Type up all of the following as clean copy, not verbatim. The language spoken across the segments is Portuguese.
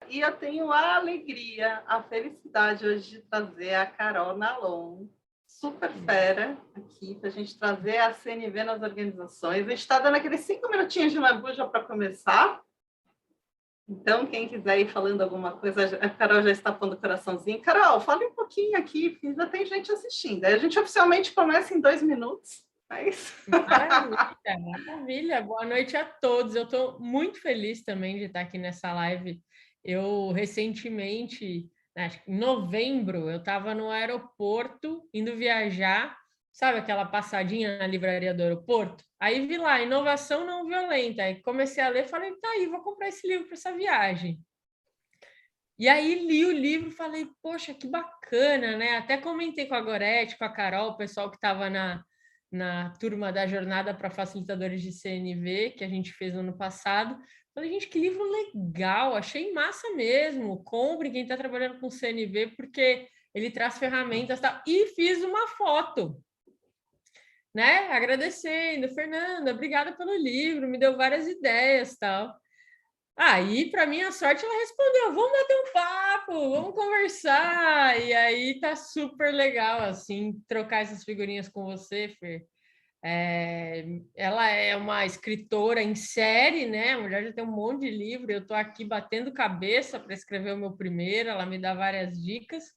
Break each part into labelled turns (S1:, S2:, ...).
S1: e eu tenho a alegria, a felicidade hoje de trazer a Carol Nalon, super fera, aqui, para a gente trazer a CNV nas organizações. A gente está dando aqueles 5 minutinhos de lambuja para começar. Então, quem quiser ir falando alguma coisa, a Carol já está pondo o coraçãozinho. Carol, fale um pouquinho aqui, porque já tem gente assistindo. Aí a gente oficialmente começa em 2 minutos. Mas...
S2: Maravilha, maravilha. Boa noite a todos. Eu estou muito feliz também de estar aqui nessa live. Eu recentemente, acho que em novembro, eu estava no aeroporto indo viajar, sabe aquela passadinha na livraria do aeroporto? Aí vi lá, inovação não violenta. Aí comecei a ler, falei, tá aí, vou comprar esse livro para essa viagem. E aí li o livro, falei, poxa, que bacana, né? Até comentei com a Gorete, com a Carol, o pessoal que estava na turma da Jornada para Facilitadores de CNV, que a gente fez no ano passado. Falei, gente, que livro legal, achei massa mesmo. Compre quem está trabalhando com CNV, porque ele traz ferramentas, tá? E fiz uma foto, né? Agradecendo, Fernanda, obrigada pelo livro, me deu várias ideias, tal. Aí, para minha sorte, ela respondeu: vamos bater um papo, vamos conversar. E aí tá super legal, assim, trocar essas figurinhas com você, Fer. Ela é uma escritora em série, né? A mulher já tem um monte de livro. Eu estou aqui batendo cabeça para escrever o meu primeiro, ela me dá várias dicas.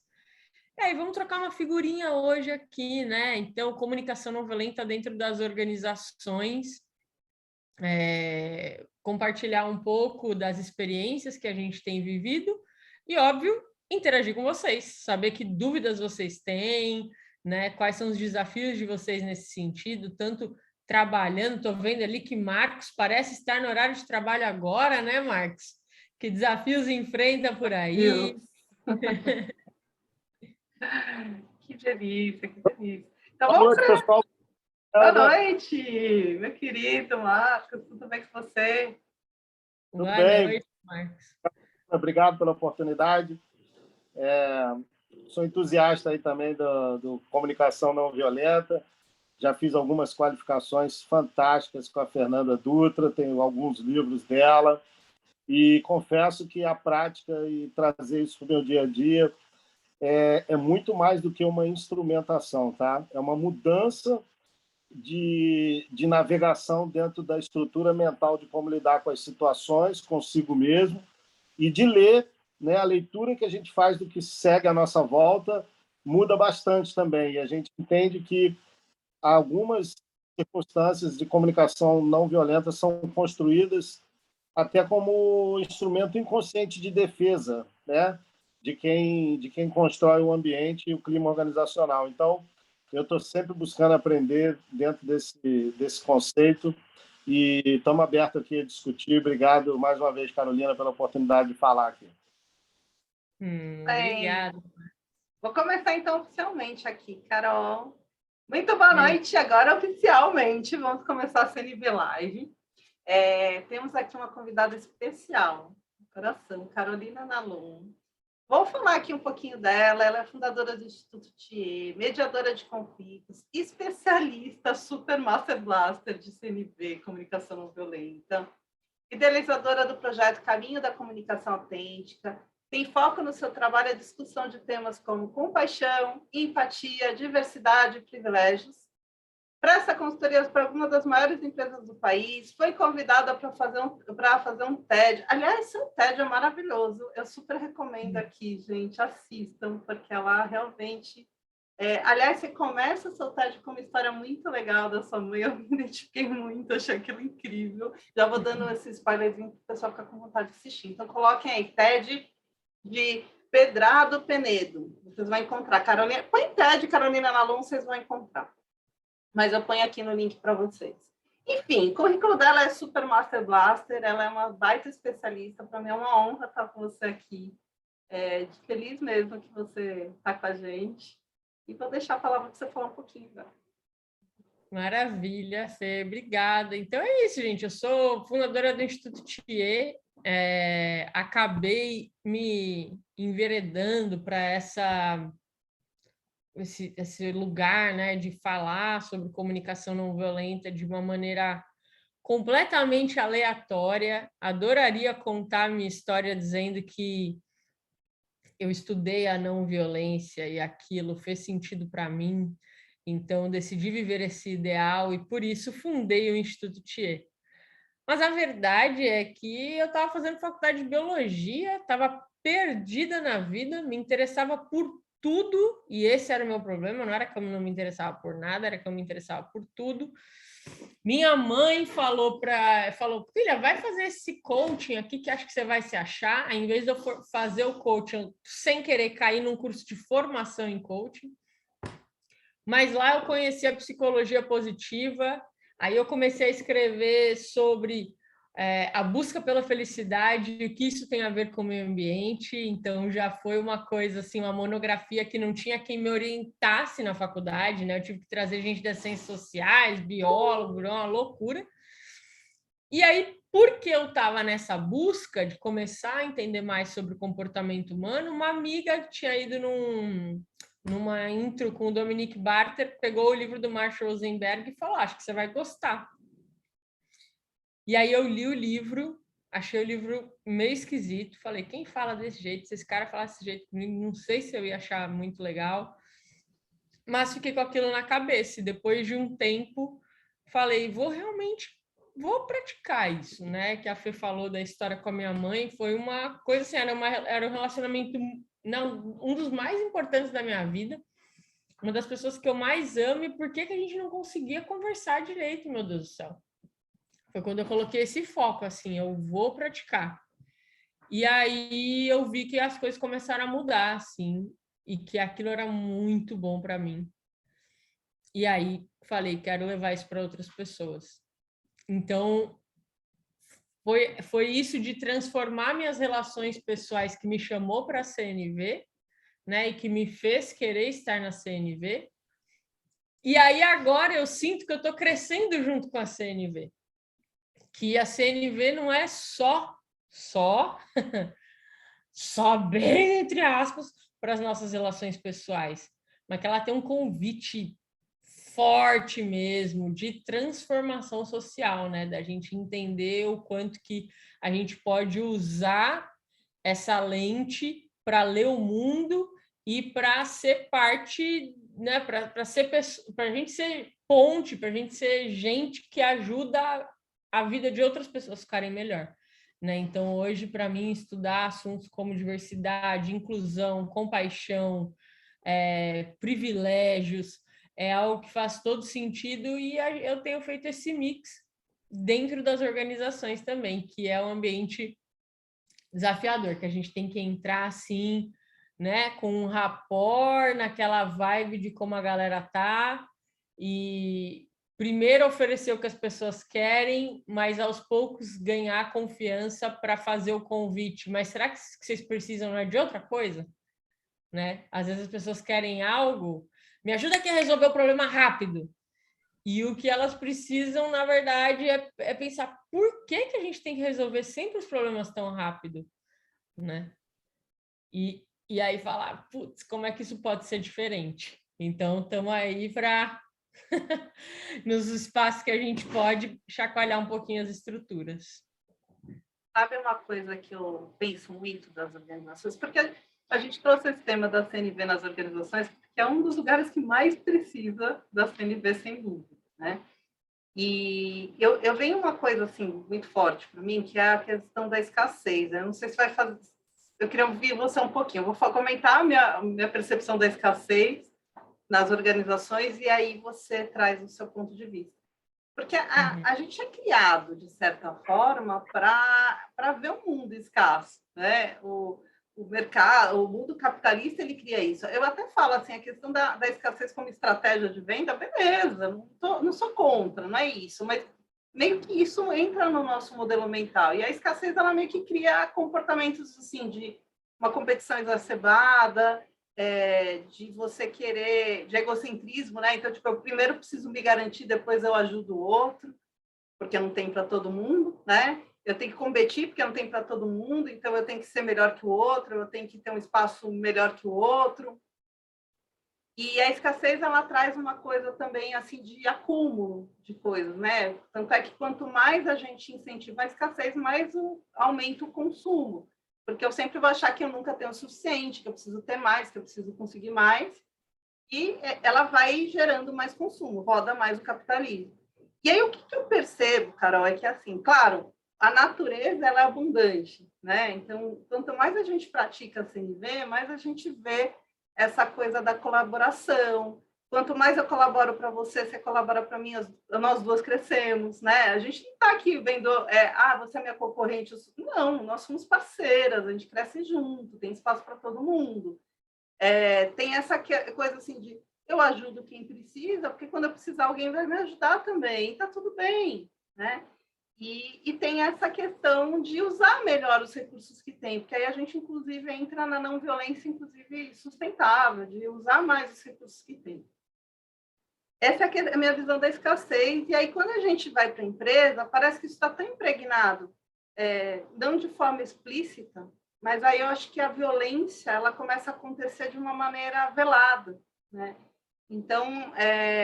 S2: E aí, vamos trocar uma figurinha hoje aqui, né? Então, comunicação não violenta dentro das organizações. Compartilhar um pouco das experiências que a gente tem vivido e, óbvio, interagir com vocês, saber que dúvidas vocês têm, né? Quais são os desafios de vocês nesse sentido, tanto trabalhando, estou vendo ali que Marcos parece estar no horário de trabalho agora, né, Marcos? Que desafios enfrenta por aí?
S1: Que delícia, que delícia. Então,
S3: Boa
S1: vamos
S3: noite, pessoal.
S1: Boa noite, meu querido Marcos, tudo bem com você?
S3: Tudo
S2: Boa
S3: bem?
S2: noite, Marcos.
S3: Obrigado pela oportunidade. Sou entusiasta aí também do comunicação não violenta. Já fiz algumas qualificações fantásticas com a Fernanda Dutra, tenho alguns livros dela e confesso que a prática e trazer isso para o meu dia a dia é muito mais do que uma instrumentação, tá? É uma mudança de navegação dentro da estrutura mental de como lidar com as situações, consigo mesmo, e de ler, né? A leitura que a gente faz do que segue à nossa volta muda bastante também. E a gente entende que algumas circunstâncias de comunicação não violenta são construídas até como instrumento inconsciente de defesa, né? De quem constrói o ambiente e o clima organizacional. Então, eu estou sempre buscando aprender dentro desse conceito e estamos abertos aqui a discutir. Obrigado mais uma vez, Carolina, pela oportunidade de falar aqui.
S2: Obrigada.
S1: Vou começar então oficialmente aqui, Carol. Muito boa noite, agora oficialmente vamos começar a CNV Live. Temos aqui uma convidada especial, coração, Carolina Nalon. Vou falar aqui um pouquinho dela. Ela é fundadora do Instituto TIE, mediadora de conflitos, especialista Super Master Blaster de CNV, Comunicação Não Violenta, idealizadora do projeto Caminho da Comunicação Autêntica. Tem foco no seu trabalho a discussão de temas como compaixão, empatia, diversidade e privilégios. Presta consultoria para algumas das maiores empresas do país, foi convidada para fazer um TED. Aliás, seu TED é maravilhoso, eu super recomendo aqui, gente, assistam, porque ela realmente... aliás, você começa o seu TED com uma história muito legal da sua mãe, eu me identifiquei muito, achei aquilo incrível. Já vou dando esse spoilerzinho para o pessoal ficar com vontade de assistir. Então, coloquem aí, TED de Pedrado Penedo, vocês vão encontrar. Carolina, põe TED Carolina Nalon, vocês vão encontrar. Mas eu ponho aqui no link para vocês. Enfim, o currículo dela é Super Master Blaster, ela é uma baita especialista, para mim é uma honra estar com você aqui. Feliz mesmo que você está com a gente. E vou deixar a palavra para você falar um pouquinho agora.
S2: Maravilha, Fê, obrigada. Então é isso, gente. Eu sou fundadora do Instituto TIE, acabei me enveredando para esse lugar, né, de falar sobre comunicação não violenta de uma maneira completamente aleatória. Adoraria contar minha história dizendo que eu estudei a não violência e aquilo fez sentido para mim. Então, decidi viver esse ideal e, por isso, fundei o Instituto Thier. Mas a verdade é que eu estava fazendo faculdade de biologia, estava perdida na vida, me interessava por tudo, e esse era o meu problema, não era que eu não me interessava por nada, era que eu me interessava por tudo. Minha mãe falou, filha, vai fazer esse coaching aqui que acho que você vai se achar, ao invés de eu fazer o coaching sem querer cair num curso de formação em coaching. Mas lá eu conheci a psicologia positiva, aí eu comecei a escrever sobre a busca pela felicidade, o que isso tem a ver com o meio ambiente, então já foi uma coisa, assim, uma monografia que não tinha quem me orientasse na faculdade, né? Eu tive que trazer gente das ciências sociais, biólogo, uma loucura. E aí, porque eu estava nessa busca de começar a entender mais sobre o comportamento humano, uma amiga que tinha ido numa intro com o Dominique Barter, pegou o livro do Marshall Rosenberg e falou, acho que você vai gostar. E aí eu li o livro, achei o livro meio esquisito, falei, quem fala desse jeito? Se esse cara falar desse jeito comigo, não sei se eu ia achar muito legal. Mas fiquei com aquilo na cabeça e depois de um tempo falei, vou praticar isso, né? Que a Fê falou da história com a minha mãe, foi uma coisa assim, era um relacionamento, não, um dos mais importantes da minha vida, uma das pessoas que eu mais amo, e por que a gente não conseguia conversar direito, meu Deus do céu? Foi quando eu coloquei esse foco, assim, eu vou praticar. E aí eu vi que as coisas começaram a mudar, assim, e que aquilo era muito bom para mim. E aí falei, quero levar isso para outras pessoas. Então, foi isso de transformar minhas relações pessoais que me chamou para a CNV, né, e que me fez querer estar na CNV. E aí agora eu sinto que eu estou crescendo junto com a CNV. Que a CNV não é só bem, entre aspas, para as nossas relações pessoais, mas que ela tem um convite forte mesmo de transformação social, né? Da gente entender o quanto que a gente pode usar essa lente para ler o mundo e para ser parte, né? Para a gente ser ponte, para a gente ser gente que ajuda a vida de outras pessoas ficarem melhor. Né? Então, hoje, para mim, estudar assuntos como diversidade, inclusão, compaixão, privilégios, é algo que faz todo sentido e eu tenho feito esse mix dentro das organizações também, que é um ambiente desafiador, que a gente tem que entrar assim, né, com um rapport, naquela vibe de como a galera tá, e primeiro oferecer o que as pessoas querem, mas aos poucos ganhar confiança para fazer o convite. Mas será que vocês precisam de outra coisa? Né? Às vezes as pessoas querem algo, me ajuda aqui a resolver o problema rápido. E o que elas precisam, na verdade, é pensar por que a gente tem que resolver sempre os problemas tão rápido, né? E aí falar, putz, como é que isso pode ser diferente? Então, estamos aí para, nos espaços que a gente pode, chacoalhar um pouquinho as estruturas.
S1: Sabe uma coisa que eu penso muito das organizações? Porque a gente trouxe esse tema da CNV nas organizações, que é um dos lugares que mais precisa da CNV, sem dúvida, né? E eu venho uma coisa assim muito forte para mim, que é a questão da escassez. Eu não sei se vai fazer... Eu queria ouvir você um pouquinho. Eu vou comentar a minha percepção da escassez nas organizações e aí você traz o seu ponto de vista. Porque a gente é criado, de certa forma, para ver o mundo escasso, né? O mercado, o mundo capitalista, ele cria isso. Eu até falo assim, a questão da escassez como estratégia de venda, beleza, não sou contra, não é isso, mas meio que isso entra no nosso modelo mental. E a escassez, ela meio que cria comportamentos assim, de uma competição exacerbada, de você querer, de egocentrismo, né? Então, tipo, eu primeiro preciso me garantir, depois eu ajudo o outro, porque não tem para todo mundo, né? Eu tenho que competir porque não tem para todo mundo, então eu tenho que ser melhor que o outro, eu tenho que ter um espaço melhor que o outro. E a escassez, ela traz uma coisa também, assim, de acúmulo de coisas, né? Tanto é que quanto mais a gente incentiva a escassez, mais aumenta o consumo. Porque eu sempre vou achar que eu nunca tenho o suficiente, que eu preciso ter mais, que eu preciso conseguir mais. E ela vai gerando mais consumo, roda mais o capitalismo. E aí, o que eu percebo, Carol, é que, assim, claro, a natureza, ela é abundante, né? Então, quanto mais a gente pratica a CNV, mais a gente vê essa coisa da colaboração. Quanto mais eu colaboro para você, você colabora para mim, nós duas crescemos, né? A gente não está aqui vendo, você é minha concorrente. Não, nós somos parceiras, a gente cresce junto, tem espaço para todo mundo. Tem essa coisa assim de eu ajudo quem precisa, porque quando eu precisar, alguém vai me ajudar também, está tudo bem, né? E tem essa questão de usar melhor os recursos que tem, porque aí a gente, inclusive, entra na não violência, inclusive, sustentável, de usar mais os recursos que tem. Essa é a minha visão da escassez. E aí, quando a gente vai para a empresa, parece que isso está tão impregnado, não de forma explícita, mas aí eu acho que a violência ela começa a acontecer de uma maneira velada, né? Então,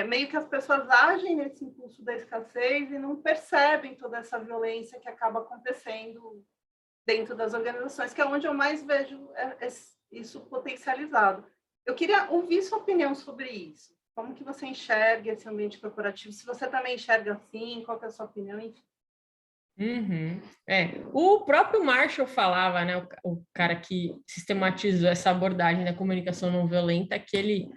S1: meio que as pessoas agem nesse impulso da escassez e não percebem toda essa violência que acaba acontecendo dentro das organizações, que é onde eu mais vejo isso potencializado. Eu queria ouvir sua opinião sobre isso. Como que você enxerga esse ambiente corporativo? Se você também enxerga assim, qual que é a sua opinião? Enfim.
S2: Uhum. O próprio Marshall falava, né, o cara que sistematizou essa abordagem da comunicação não violenta, que ele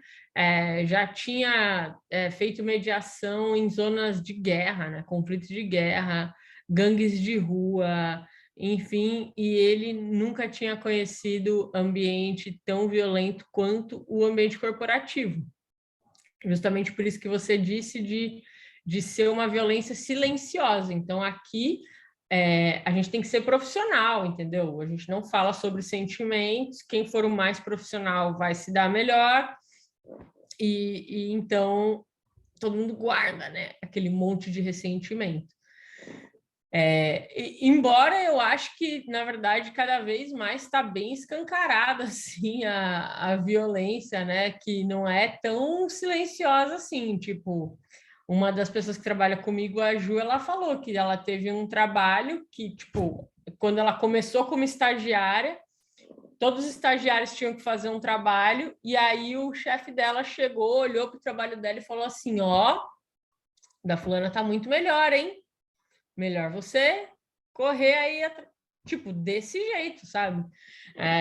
S2: já tinha feito mediação em zonas de guerra, né, conflitos de guerra, gangues de rua, enfim, e ele nunca tinha conhecido ambiente tão violento quanto o ambiente corporativo. Justamente por isso que você disse de ser uma violência silenciosa. Então, aqui a gente tem que ser profissional, entendeu? A gente não fala sobre sentimentos, quem for o mais profissional vai se dar melhor, e então todo mundo guarda, né? Aquele monte de ressentimento. Embora eu acho que, na verdade, cada vez mais está bem escancarada assim, a violência, né? Que não é tão silenciosa assim. Tipo, uma das pessoas que trabalha comigo, a Ju, ela falou que ela teve um trabalho que, tipo, quando ela começou como estagiária, todos os estagiários tinham que fazer um trabalho, e aí o chefe dela chegou, olhou para o trabalho dela e falou assim: ó, da fulana tá muito melhor, hein? Melhor você correr aí, tipo, desse jeito, sabe?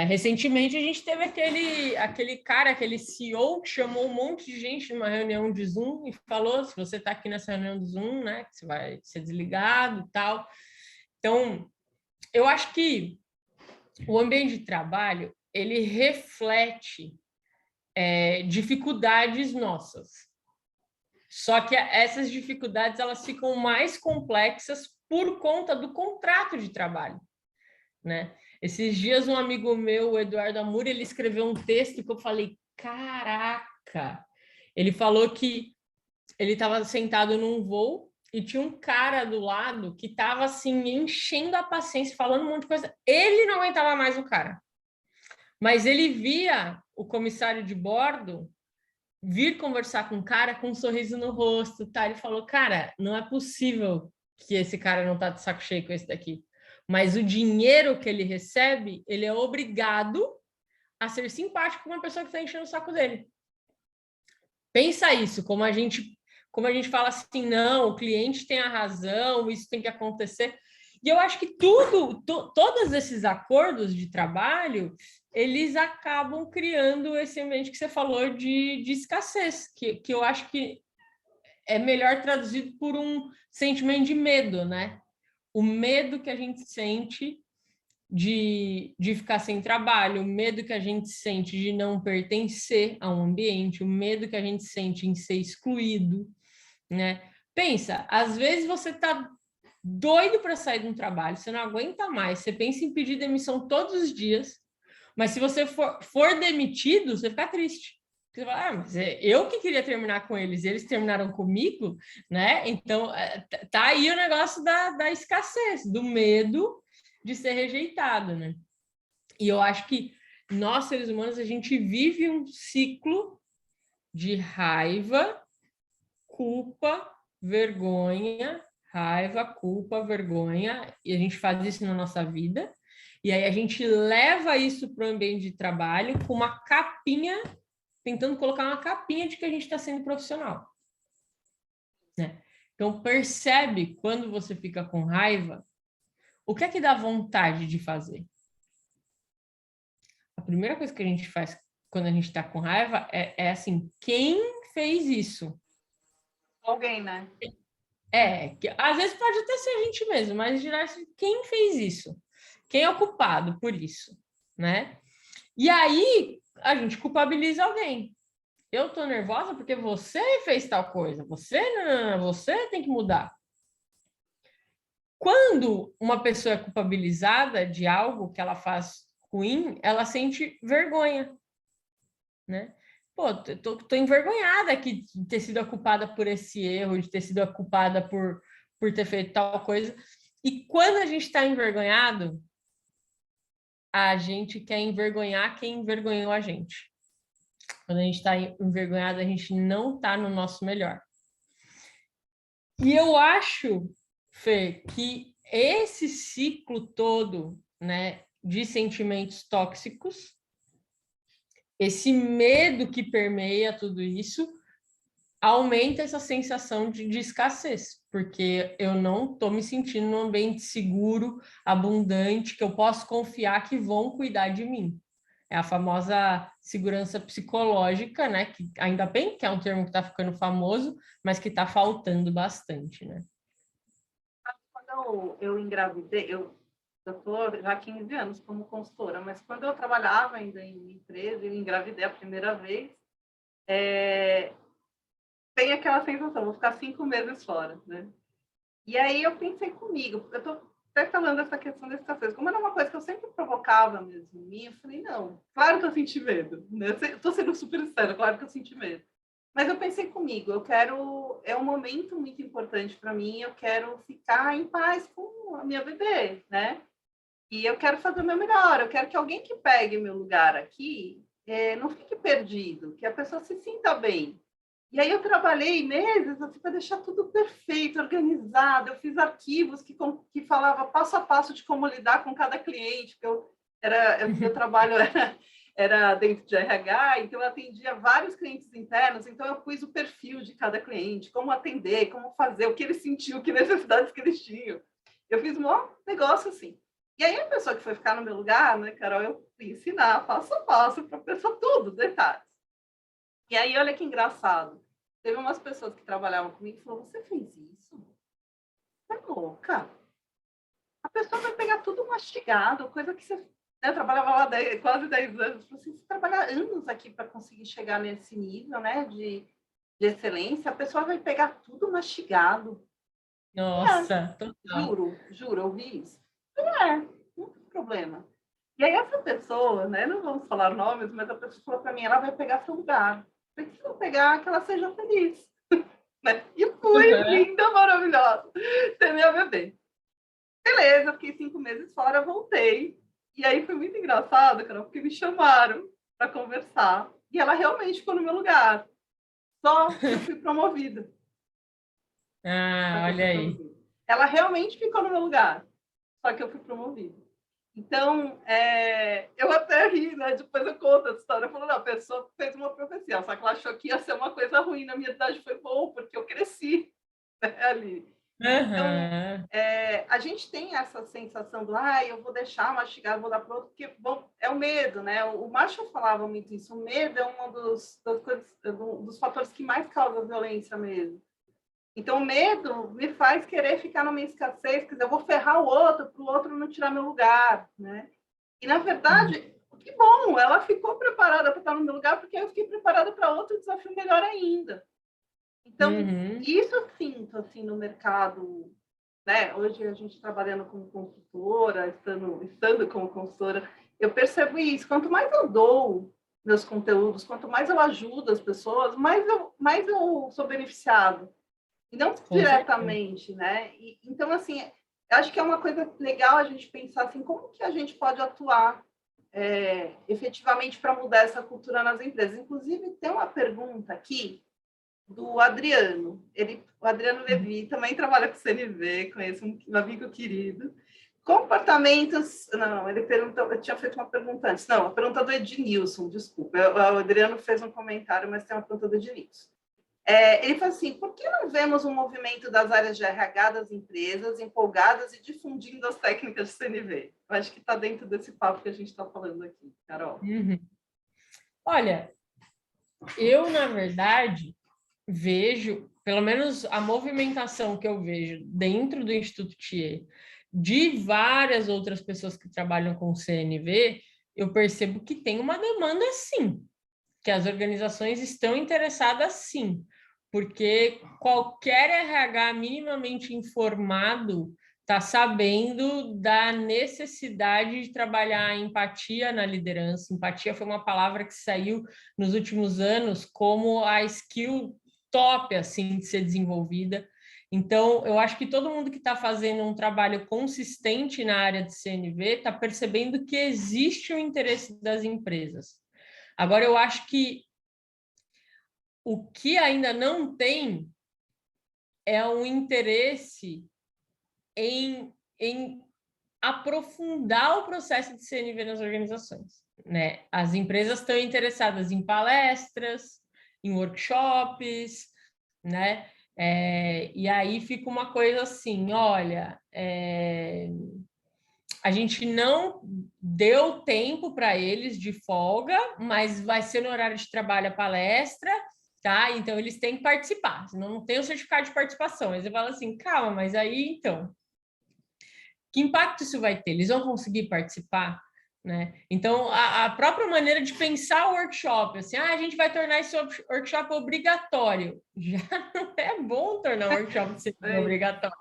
S2: Recentemente a gente teve aquele cara, aquele CEO que chamou um monte de gente numa reunião de Zoom e falou: se você está aqui nessa reunião do Zoom, né, que você vai ser desligado e tal. Então, eu acho que o ambiente de trabalho, ele reflete dificuldades nossas. Só que essas dificuldades elas ficam mais complexas por conta do contrato de trabalho, né? Esses dias um amigo meu, o Eduardo Amur, ele escreveu um texto que eu falei, caraca! Ele falou que ele estava sentado num voo e tinha um cara do lado que estava assim enchendo a paciência, falando um monte de coisa. Ele não aguentava mais o cara, mas ele via o comissário de bordo vir conversar com o cara com um sorriso no rosto, tá? Ele falou, cara, não é possível que esse cara não tá de saco cheio com esse daqui. Mas o dinheiro que ele recebe, ele é obrigado a ser simpático com uma pessoa que tá enchendo o saco dele. Pensa isso, como a gente fala assim, não, o cliente tem a razão, isso tem que acontecer. E eu acho que todos esses acordos de trabalho, eles acabam criando esse ambiente que você falou de escassez, que eu acho que é melhor traduzido por um sentimento de medo, né? O medo que a gente sente de ficar sem trabalho, o medo que a gente sente de não pertencer a um ambiente, o medo que a gente sente em ser excluído, né? Pensa, às vezes você está doido para sair de um trabalho, você não aguenta mais, você pensa em pedir demissão todos os dias, mas se você for demitido, você fica triste. Você fala, mas eu que queria terminar com eles, eles terminaram comigo, né? Então, tá aí o negócio da escassez, do medo de ser rejeitado, né? E eu acho que nós, seres humanos, a gente vive um ciclo de raiva, culpa, vergonha, raiva, culpa, vergonha, e a gente faz isso na nossa vida, e aí a gente leva isso para o ambiente de trabalho com uma capinha, tentando colocar uma capinha de que a gente está sendo profissional, né? Então, percebe quando você fica com raiva, o que é que dá vontade de fazer? A primeira coisa que a gente faz quando a gente está com raiva é assim, quem fez isso?
S1: Alguém, né?
S2: Que às vezes pode até ser a gente mesmo, mas em geral, quem fez isso? Quem é o culpado por isso, né? E aí a gente culpabiliza alguém. Eu tô nervosa porque você fez tal coisa. Você tem que mudar. Quando uma pessoa é culpabilizada de algo que ela faz ruim, ela sente vergonha, né? Pô, tô envergonhada aqui de ter sido culpada por esse erro, de ter sido culpada por ter feito tal coisa. E quando a gente está envergonhado, a gente quer envergonhar quem envergonhou a gente. Quando a gente está envergonhado, a gente não está no nosso melhor. E eu acho, Fê, que esse ciclo todo, né, de sentimentos tóxicos, esse medo que permeia tudo isso, aumenta essa sensação de escassez, porque eu não estou me sentindo num ambiente seguro, abundante, que eu posso confiar que vão cuidar de mim. É a famosa segurança psicológica, né? Que ainda bem que é um termo que está ficando famoso, mas que está faltando bastante, né?
S1: Quando eu engravidei, eu estou já há 15 anos como consultora, mas quando eu trabalhava ainda em empresa, eu engravidei a primeira vez, tem aquela sensação, vou ficar 5 meses fora, né? E aí eu pensei comigo, eu estou até falando essa questão da escassez, como era uma coisa que eu sempre provocava mesmo em mim, eu falei, não, claro que eu senti medo, né? Estou sendo super sincera, claro que eu senti medo. Mas eu pensei comigo, é um momento muito importante para mim, eu quero ficar em paz com a minha bebê, né? E eu quero fazer o meu melhor, eu quero que alguém que pegue meu lugar aqui não fique perdido, que a pessoa se sinta bem. E aí eu trabalhei meses assim, para deixar tudo perfeito, organizado. Eu fiz arquivos que falava passo a passo de como lidar com cada cliente. Meu trabalho era dentro de RH, então eu atendia vários clientes internos. Então eu pus o perfil de cada cliente, como atender, como fazer, o que eles sentiam, que necessidades que eles tinham. Eu fiz um negócio assim. E aí a pessoa que foi ficar no meu lugar, né, Carol, eu fui ensinar passo a passo para a pessoa tudo, detalhes. E aí, olha que engraçado. Teve umas pessoas que trabalhavam comigo e falaram, você fez isso? Você é louca. A pessoa vai pegar tudo mastigado, coisa que você... Eu trabalhava lá quase 10 anos. Falei assim, você trabalha anos aqui para conseguir chegar nesse nível, né, de excelência. A pessoa vai pegar tudo mastigado.
S2: Nossa, total.
S1: Juro, eu vi isso. Não tem problema. E aí essa pessoa, né, não vamos falar nomes, mas a pessoa falou para mim, ela vai pegar seu lugar. Se não pegar, que ela seja feliz. Né? E fui, linda, maravilhosa, ter minha bebê. Beleza, fiquei 5 meses fora, voltei. E aí foi muito engraçado, Carol, porque me chamaram para conversar. E ela realmente ficou no meu lugar. Só que eu fui promovida.
S2: Olha aí.
S1: Ela realmente ficou no meu lugar. Só que eu fui promovida. Então, eu até ri, né? Depois eu conto essa história. Eu falo, não, a pessoa fez uma profecia, só que ela achou que ia ser uma coisa ruim. Na minha idade foi bom, porque eu cresci, né, ali. Então, a gente tem essa sensação do, eu vou deixar mastigar, vou dar para outro, porque bom, é o medo, né? O Marshall falava muito isso. O medo é um dos fatores que mais causa violência mesmo. Então, o medo me faz querer ficar numa escassez, quer dizer, eu vou ferrar o outro, para o outro não tirar meu lugar, né? E, na verdade, que bom, ela ficou preparada para estar no meu lugar, porque eu fiquei preparada para outro desafio melhor ainda. Então, isso eu sinto, assim, no mercado, né? Hoje, a gente trabalhando como consultora, estando como consultora, eu percebo isso. Quanto mais eu dou meus conteúdos, quanto mais eu ajudo as pessoas, mais eu sou beneficiado. E não diretamente, né? Então, assim, eu acho que é uma coisa legal a gente pensar assim, como que a gente pode atuar efetivamente para mudar essa cultura nas empresas. Inclusive, tem uma pergunta aqui do Adriano. O Adriano Levi também trabalha com CNV, conheço um amigo querido. Comportamentos... Não, ele perguntou... Eu tinha feito uma pergunta antes. Não, a pergunta do Ednilson, desculpa. O Adriano fez um comentário, mas tem uma pergunta do Ednilson. Ele fala assim, por que não vemos um movimento das áreas de RH das empresas empolgadas e difundindo as técnicas de CNV? Eu acho que está dentro desse papo que a gente está falando aqui, Carol.
S2: Olha, eu, na verdade, vejo, pelo menos a movimentação que eu vejo dentro do Instituto Thier, de várias outras pessoas que trabalham com CNV, eu percebo que tem uma demanda sim, que as organizações estão interessadas sim, porque qualquer RH minimamente informado está sabendo da necessidade de trabalhar a empatia na liderança. Empatia foi uma palavra que saiu nos últimos anos como a skill top assim de ser desenvolvida. Então, eu acho que todo mundo que está fazendo um trabalho consistente na área de CNV está percebendo que existe o interesse das empresas. Agora, eu acho que o que ainda não tem é um interesse em aprofundar o processo de CNV nas organizações, né? As empresas estão interessadas em palestras, em workshops, né? E aí fica uma coisa assim, olha, a gente não deu tempo para eles de folga, mas vai ser no horário de trabalho a palestra, tá? Então, eles têm que participar, senão não tem o certificado de participação. Aí você fala assim, calma, mas aí, então, que impacto isso vai ter? Eles vão conseguir participar? Né? Então, a própria maneira de pensar o workshop, assim, a gente vai tornar esse workshop obrigatório. Já não é bom tornar o workshop obrigatório.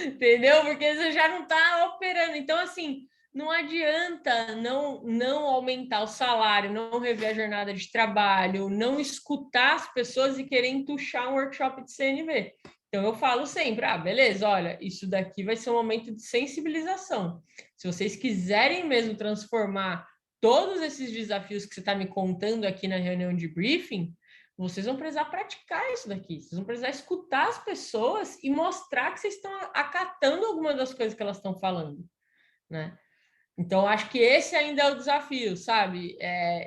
S2: Entendeu? Porque você já não está operando. Então, assim, não adianta não aumentar o salário, não rever a jornada de trabalho, não escutar as pessoas e querer entuchar um workshop de CNV. Então, eu falo sempre, beleza, olha, isso daqui vai ser um momento de sensibilização. Se vocês quiserem mesmo transformar todos esses desafios que você está me contando aqui na reunião de briefing, vocês vão precisar praticar isso daqui, vocês vão precisar escutar as pessoas e mostrar que vocês estão acatando algumas das coisas que elas estão falando, né? Então, acho que esse ainda é o desafio, sabe?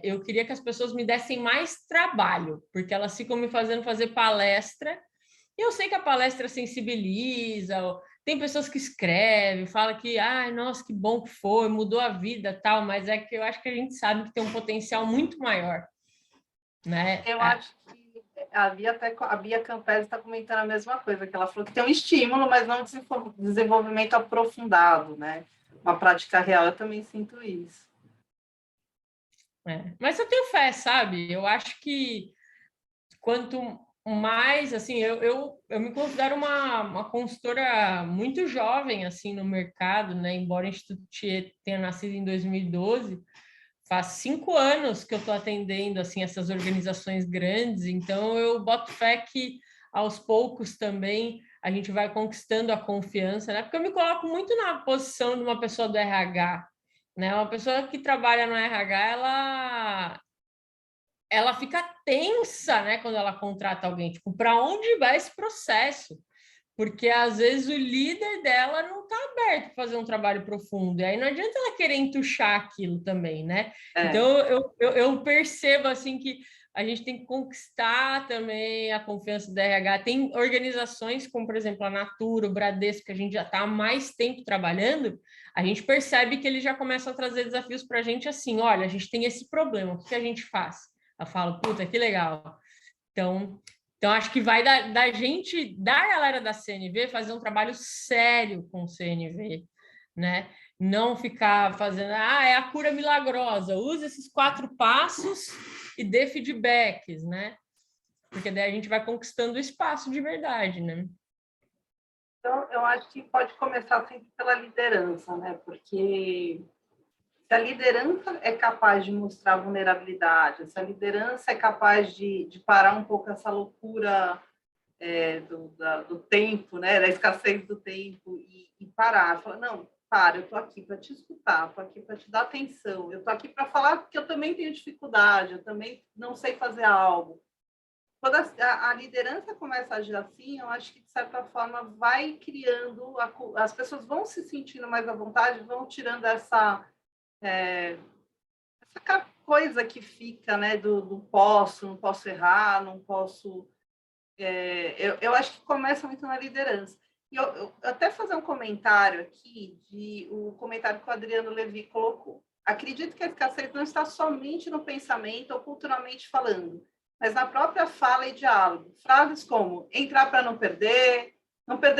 S2: Eu queria que as pessoas me dessem mais trabalho, porque elas ficam me fazendo fazer palestra, e eu sei que a palestra sensibiliza, tem pessoas que escrevem, falam que, nossa, que bom que foi, mudou a vida, tal, mas é que eu acho que a gente sabe que tem um potencial muito maior, né?
S1: Eu acho que a Bia Campese está comentando a mesma coisa, que ela falou que tem um estímulo, mas não desenvolvimento aprofundado, né? Uma prática real, eu também sinto isso.
S2: Mas eu tenho fé, sabe? Eu acho que quanto mais, assim, eu me considero uma consultora muito jovem, assim, no mercado, né? Embora o Instituto Thier tenha nascido em 2012, faz 5 anos que eu estou atendendo, assim, essas organizações grandes, então eu boto fé que, aos poucos também, a gente vai conquistando a confiança, né? Porque eu me coloco muito na posição de uma pessoa do RH, né? Uma pessoa que trabalha no RH, ela fica tensa, né, quando ela contrata alguém, tipo, para onde vai esse processo? Porque às vezes o líder dela não está aberto para fazer um trabalho profundo, e aí não adianta ela querer entuchar aquilo também, né? Então eu percebo assim que a gente tem que conquistar também a confiança da RH. Tem organizações como, por exemplo, a Natura, o Bradesco, que a gente já está há mais tempo trabalhando, a gente percebe que eles já começam a trazer desafios para a gente assim, olha, a gente tem esse problema, o que a gente faz? Eu falo, puta, que legal. Então, acho que vai da gente, da galera da CNV, fazer um trabalho sério com o CNV, né? Não ficar fazendo, é a cura milagrosa, usa esses 4 passos e dê feedbacks, né? Porque daí a gente vai conquistando o espaço de verdade, né?
S1: Então, eu acho que pode começar sempre pela liderança, né? Porque se a liderança é capaz de mostrar vulnerabilidade, se a liderança é capaz de parar um pouco essa loucura do tempo, né, da escassez do tempo e parar, falar, não, para, eu estou aqui para te escutar, estou aqui para te dar atenção, eu estou aqui para falar que eu também tenho dificuldade, eu também não sei fazer algo. Quando a liderança começa a agir assim, eu acho que, de certa forma, vai criando, as pessoas vão se sentindo mais à vontade, vão tirando essa coisa que fica, né, do não posso errar, não posso... eu acho que começa muito na liderança. E eu até fazer um comentário aqui, o comentário que o Adriano Levi colocou. Acredito que a escassez não está somente no pensamento ou culturalmente falando, mas na própria fala e diálogo. Frases como entrar para não perder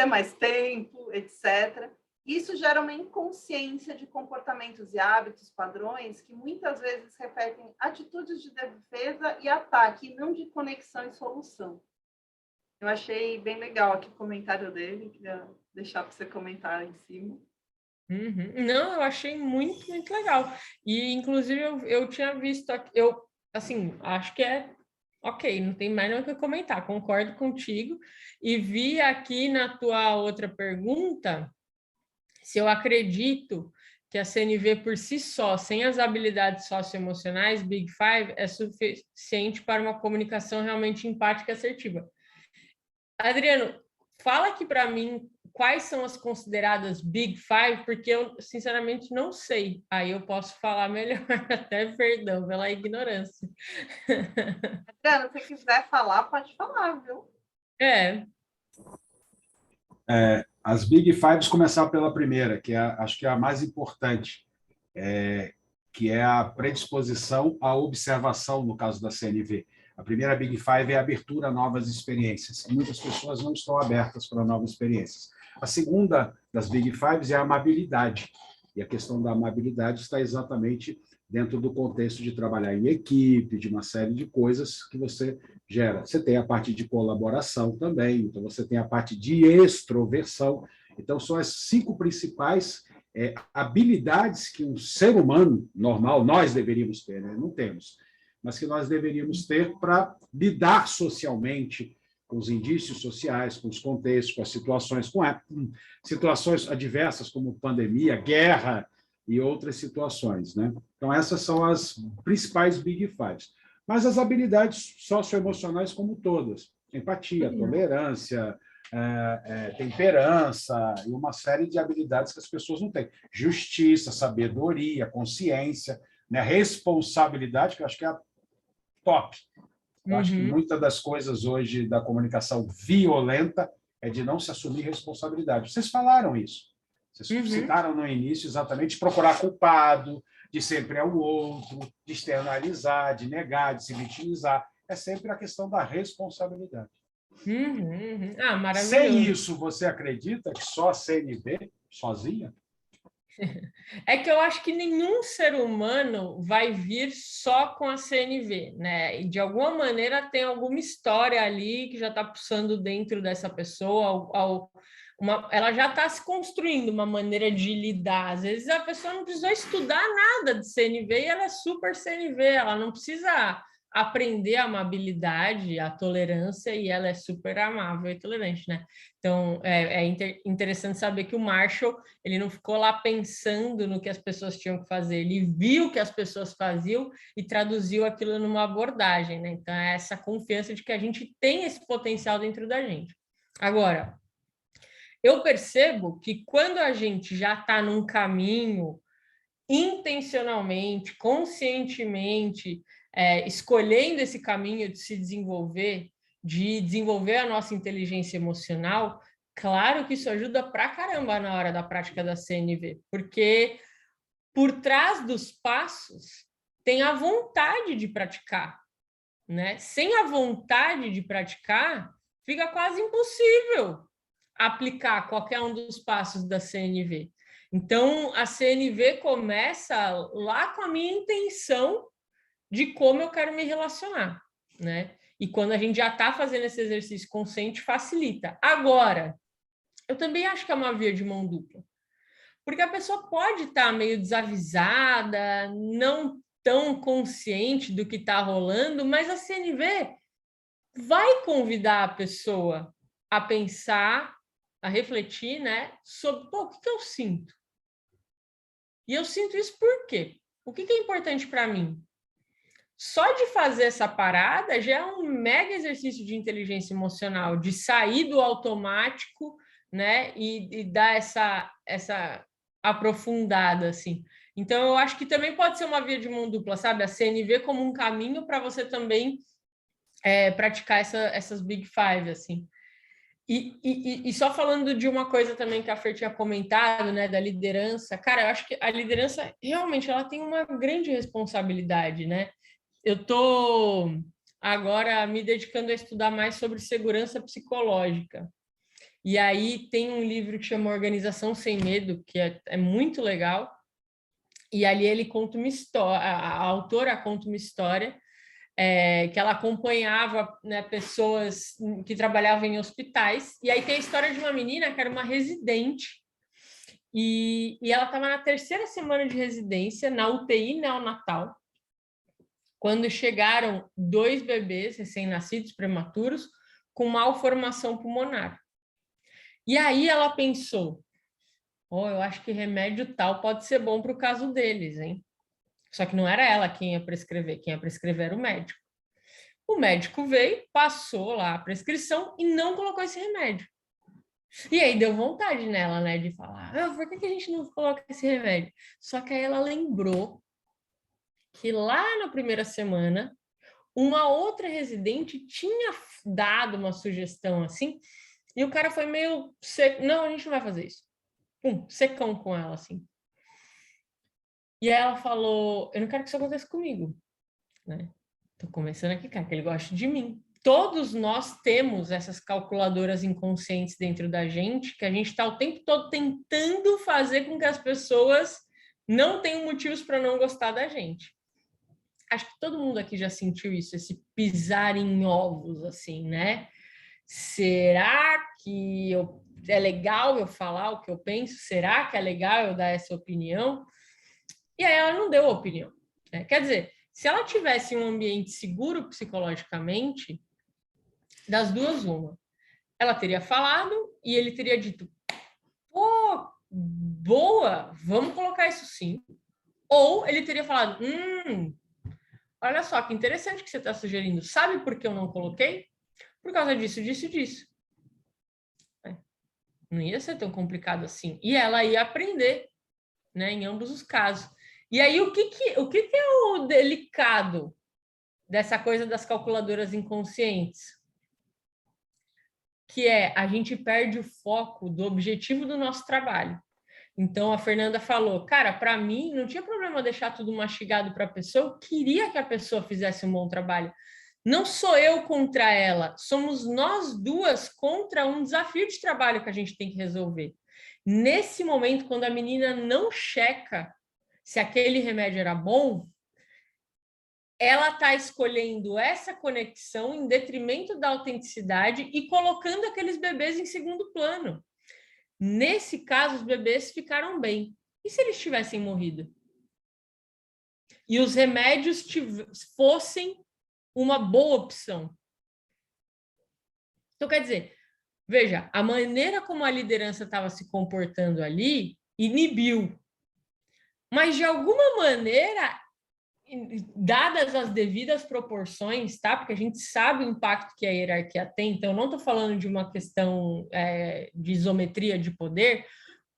S1: mais tempo, etc. Isso gera uma inconsciência de comportamentos e hábitos, padrões, que muitas vezes refletem atitudes de defesa e ataque, e não de conexão e solução. Eu achei bem legal aqui o comentário dele, queria deixar para você comentar em cima.
S2: Uhum. Não, eu achei muito, muito legal. E, inclusive, eu tinha visto, assim, acho que é ok, não tem mais nada que comentar, concordo contigo. E vi aqui na tua outra pergunta se eu acredito que a CNV por si só, sem as habilidades socioemocionais, Big Five, é suficiente para uma comunicação realmente empática e assertiva. Adriano, fala aqui para mim quais são as consideradas Big Five, porque eu, sinceramente, não sei. Aí eu posso falar melhor, até perdão pela ignorância.
S1: Adriano, se quiser falar, pode falar, viu?
S4: As Big Fives, começar pela primeira, que acho que é a mais importante, que é a predisposição à observação, no caso da CNV. A primeira Big Five é a abertura a novas experiências. Muitas pessoas não estão abertas para novas experiências. A segunda das Big Fives é a amabilidade. E a questão da amabilidade está exatamente dentro do contexto de trabalhar em equipe, de uma série de coisas que você gera. Você tem a parte de colaboração também, então você tem a parte de extroversão. Então, são as 5 principais habilidades que um ser humano normal, nós deveríamos ter, né? Não temos, mas que nós deveríamos ter para lidar socialmente com os indícios sociais, com os contextos, com as situações, com situações adversas como pandemia, guerra e outras situações, né? Então, essas são as principais Big Fives. Mas as habilidades socioemocionais como todas, empatia, tolerância, temperança e uma série de habilidades que as pessoas não têm. Justiça, sabedoria, consciência, né? Responsabilidade, que eu acho que é a top. Eu acho que muitas das coisas hoje da comunicação violenta é de não se assumir responsabilidade. Vocês falaram isso. Vocês citaram no início exatamente de procurar culpado, de sempre é o outro, de externalizar, de negar, de se vitimizar. É sempre a questão da responsabilidade.
S2: Ah, maravilhoso.
S4: Sem isso, você acredita que só a CNV, sozinha?
S2: É que eu acho que nenhum ser humano vai vir só com a CNV, né? E de alguma maneira tem alguma história ali que já está pulsando dentro dessa pessoa, ela já está se construindo uma maneira de lidar. Às vezes a pessoa não precisou estudar nada de CNV e ela é super CNV, ela não precisa aprender a amabilidade, a tolerância, e ela é super amável e tolerante, né? Então, interessante saber que o Marshall, ele não ficou lá pensando no que as pessoas tinham que fazer, ele viu o que as pessoas faziam e traduziu aquilo numa abordagem, né? Então, é essa confiança de que a gente tem esse potencial dentro da gente. Agora, eu percebo que quando a gente já está num caminho intencionalmente, conscientemente, escolhendo esse caminho de se desenvolver, de desenvolver a nossa inteligência emocional, claro que isso ajuda pra caramba na hora da prática da CNV, porque por trás dos passos tem a vontade de praticar, né? Sem a vontade de praticar, fica quase impossível aplicar qualquer um dos passos da CNV. Então, a CNV começa lá com a minha intenção de como eu quero me relacionar, né? E quando a gente já está fazendo esse exercício consciente, facilita. Agora, eu também acho que é uma via de mão dupla. Porque a pessoa pode estar meio desavisada, não tão consciente do que está rolando, mas a CNV vai convidar a pessoa a pensar, a refletir, né, sobre o que eu sinto, E eu sinto isso por quê? O que é importante para mim? Só de fazer essa parada já é um mega exercício de inteligência emocional, de sair do automático, né, e dar essa aprofundada, assim. Então, eu acho que também pode ser uma via de mão dupla, sabe? A CNV como um caminho para você também praticar essas Big Five, assim. E só falando de uma coisa também que a Fer tinha comentado, né, da liderança, cara, eu acho que a liderança realmente ela tem uma grande responsabilidade, né? Eu estou agora me dedicando a estudar mais sobre segurança psicológica. E aí tem um livro que chama Organização Sem Medo, que é muito legal. E ali ele conta uma história, a autora conta uma história que ela acompanhava, né, pessoas que trabalhavam em hospitais. E aí tem a história de uma menina que era uma residente. E ela estava na 3ª semana de residência, na UTI neonatal, quando chegaram 2 bebês recém-nascidos, prematuros, com malformação pulmonar. E aí ela pensou, eu acho que remédio tal pode ser bom para o caso deles, hein? Só que não era ela quem ia prescrever era o médico. O médico veio, passou lá a prescrição e não colocou esse remédio. E aí deu vontade nela, né, de falar, por que a gente não coloca esse remédio? Só que aí ela lembrou que lá na 1ª semana, uma outra residente tinha dado uma sugestão assim, e o cara foi meio seco. Não, a gente não vai fazer isso. Secão com ela, assim. E aí ela falou, eu não quero que isso aconteça comigo, né? Tô começando aqui, cara, que ele gosta de mim. Todos nós temos essas calculadoras inconscientes dentro da gente, que a gente está o tempo todo tentando fazer com que as pessoas não tenham motivos para não gostar da gente. Acho que todo mundo aqui já sentiu isso, esse pisar em ovos, assim, né? Será que é legal eu falar o que eu penso? Será que é legal eu dar essa opinião? E aí ela não deu opinião, né? Quer dizer, se ela tivesse um ambiente seguro psicologicamente, das duas, uma. Ela teria falado e ele teria dito, pô, boa, vamos colocar isso sim. Ou ele teria falado, olha só, que interessante que você está sugerindo. Sabe por que eu não coloquei? Por causa disso, disso e disso. Não ia ser tão complicado assim. E ela ia aprender, né, em ambos os casos. E aí, o que é o delicado dessa coisa das calculadoras inconscientes? Que a gente perde o foco do objetivo do nosso trabalho. Então, a Fernanda falou, cara, para mim, não tinha problema deixar tudo mastigado para a pessoa, eu queria que a pessoa fizesse um bom trabalho. Não sou eu contra ela, somos nós duas contra um desafio de trabalho que a gente tem que resolver. Nesse momento, quando a menina não checa se aquele remédio era bom, ela está escolhendo essa conexão em detrimento da autenticidade e colocando aqueles bebês em segundo plano. Nesse caso, os bebês ficaram bem. E se eles tivessem morrido? E os remédios fossem uma boa opção? Então, quer dizer, veja, a maneira como a liderança estava se comportando ali inibiu. Mas, de alguma maneira, dadas as devidas proporções, tá? Porque a gente sabe o impacto que a hierarquia tem, então não estou falando de uma questão de isometria de poder,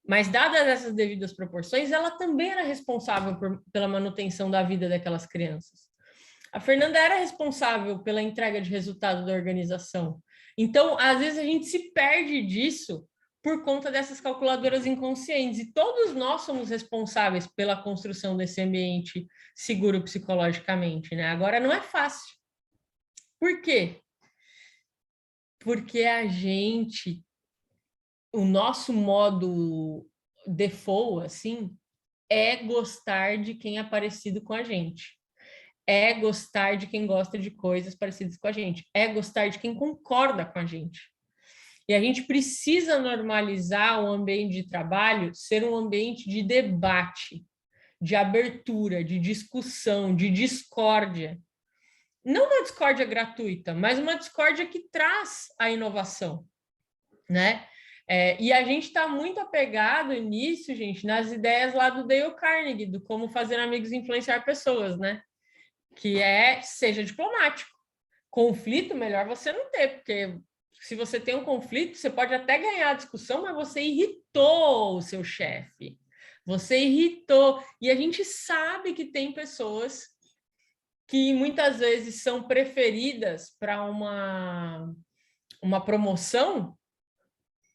S2: mas dadas essas devidas proporções, ela também era responsável pela manutenção da vida daquelas crianças. A Fernanda era responsável pela entrega de resultado da organização. Então, às vezes, a gente se perde disso por conta dessas calculadoras inconscientes. E todos nós somos responsáveis pela construção desse ambiente seguro psicologicamente, né? Agora, não é fácil. Por quê? Porque o nosso modo default, assim, é gostar de quem é parecido com a gente. É gostar de quem gosta de coisas parecidas com a gente. É gostar de quem concorda com a gente. E a gente precisa normalizar o ambiente de trabalho ser um ambiente de debate, de abertura, de discussão, de discórdia. Não uma discórdia gratuita, mas uma discórdia que traz a inovação, né? E a gente está muito apegado nisso, gente, nas ideias lá do Dale Carnegie, do como fazer amigos e influenciar pessoas, né? Que seja diplomático. Conflito, melhor você não ter, porque se você tem um conflito, você pode até ganhar a discussão, mas você irritou o seu chefe. Você irritou. E a gente sabe que tem pessoas que muitas vezes são preferidas para uma promoção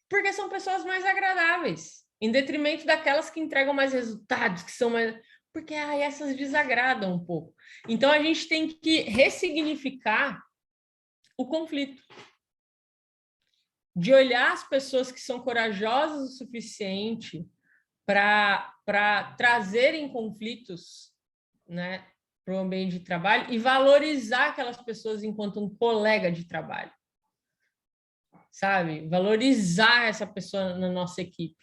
S2: porque são pessoas mais agradáveis, em detrimento daquelas que entregam mais resultados, que são mais... Porque essas desagradam um pouco. Então, a gente tem que ressignificar o conflito. De olhar as pessoas que são corajosas o suficiente para trazerem conflitos, né, para o ambiente de trabalho e valorizar aquelas pessoas enquanto um colega de trabalho. Sabe? Valorizar essa pessoa na nossa equipe.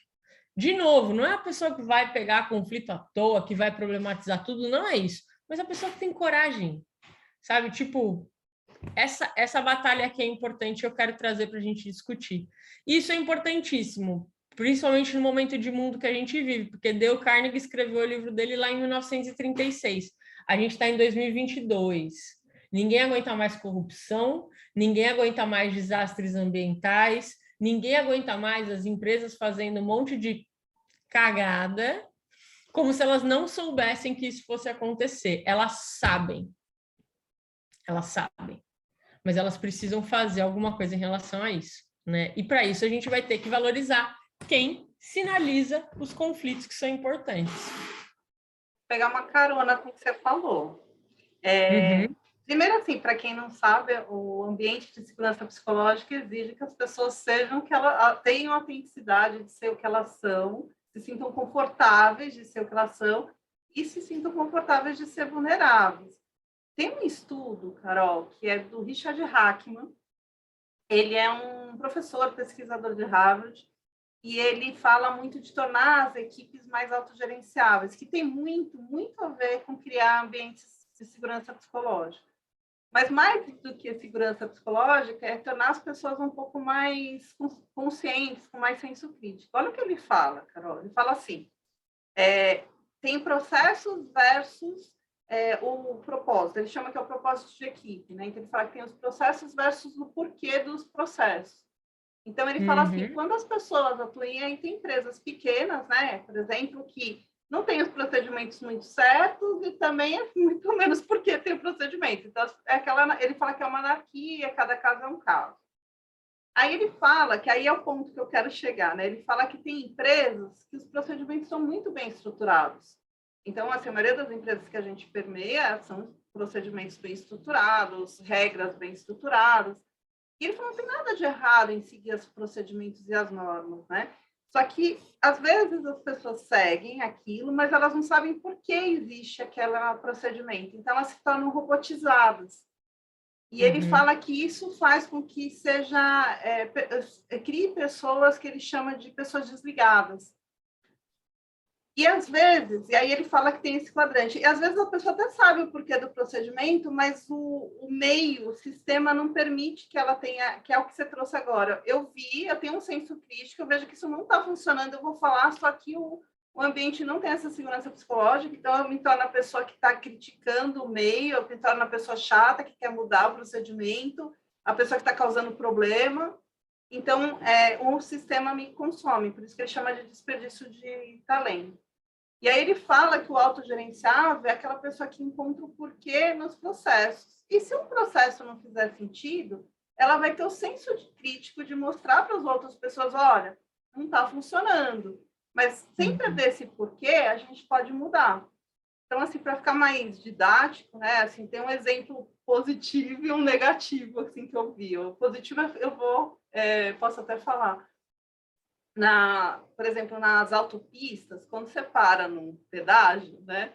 S2: De novo, não é a pessoa que vai pegar conflito à toa, que vai problematizar tudo, não é isso. Mas a pessoa que tem coragem, sabe? Tipo, essa batalha aqui é importante, eu quero trazer para a gente discutir. Isso é importantíssimo, principalmente no momento de mundo que a gente vive, porque Dale Carnegie escreveu o livro dele lá em 1936. A gente está em 2022. Ninguém aguenta mais corrupção, ninguém aguenta mais desastres ambientais, ninguém aguenta mais as empresas fazendo um monte de cagada, como se elas não soubessem que isso fosse acontecer. Elas sabem, mas elas precisam fazer alguma coisa em relação a isso, né? E para isso a gente vai ter que valorizar quem sinaliza os conflitos que são importantes.
S1: Pegar uma carona com o que você falou. Primeiro, assim, para quem não sabe, o ambiente de segurança psicológica exige que as pessoas sejam que elas tenham a autenticidade de ser o que elas são, se sintam confortáveis de ser o que elas são e se sintam confortáveis de ser vulneráveis. Tem um estudo, Carol, que é do Richard Hackman. Ele é um professor, pesquisador de Harvard, e ele fala muito de tornar as equipes mais autogerenciáveis, que tem muito, muito a ver com criar ambientes de segurança psicológica. Mas mais do que a segurança psicológica é tornar as pessoas um pouco mais conscientes, com mais senso crítico. Olha o que ele fala, Carol. Ele fala assim, tem processos versus o propósito. Ele chama que é o propósito de equipe, né? Então, ele fala que tem os processos versus o porquê dos processos. Então, ele fala assim, quando as pessoas atuam em empresas pequenas, né? Por exemplo, que não tem os procedimentos muito certos e também é muito menos porque tem o procedimento. Então, ele fala que é uma anarquia, cada caso é um caso. Aí ele fala, que aí é o ponto que eu quero chegar, né? Ele fala que tem empresas que os procedimentos são muito bem estruturados. Então, assim, a maioria das empresas que a gente permeia são procedimentos bem estruturados, regras bem estruturadas. E ele falou, não tem nada de errado em seguir os procedimentos e as normas, né? Só que, às vezes, as pessoas seguem aquilo, mas elas não sabem por que existe aquele procedimento. Então, elas se tornam robotizadas. E ele fala que isso faz com que crie pessoas que ele chama de pessoas desligadas. E às vezes, e aí ele fala que tem esse quadrante, e às vezes a pessoa até sabe o porquê do procedimento, mas o meio, o sistema não permite que ela tenha, que é o que você trouxe agora. Eu tenho um senso crítico, eu vejo que isso não está funcionando, eu vou falar, só que o ambiente não tem essa segurança psicológica, então eu me torno a pessoa que está criticando o meio, eu me torno a pessoa chata que quer mudar o procedimento, a pessoa que está causando problema. Então, o sistema me consome, por isso que ele chama de desperdício de talento. E aí ele fala que o autogerenciável é aquela pessoa que encontra o porquê nos processos. E se um processo não fizer sentido, ela vai ter o senso crítico de mostrar para as outras pessoas, olha, não está funcionando. Mas sem perder esse porquê, a gente pode mudar. Então, assim, para ficar mais didático, né, assim, tem um exemplo positivo e um negativo, assim, que eu vi. O positivo posso até falar. Por exemplo, nas autopistas, quando você para num pedágio, né,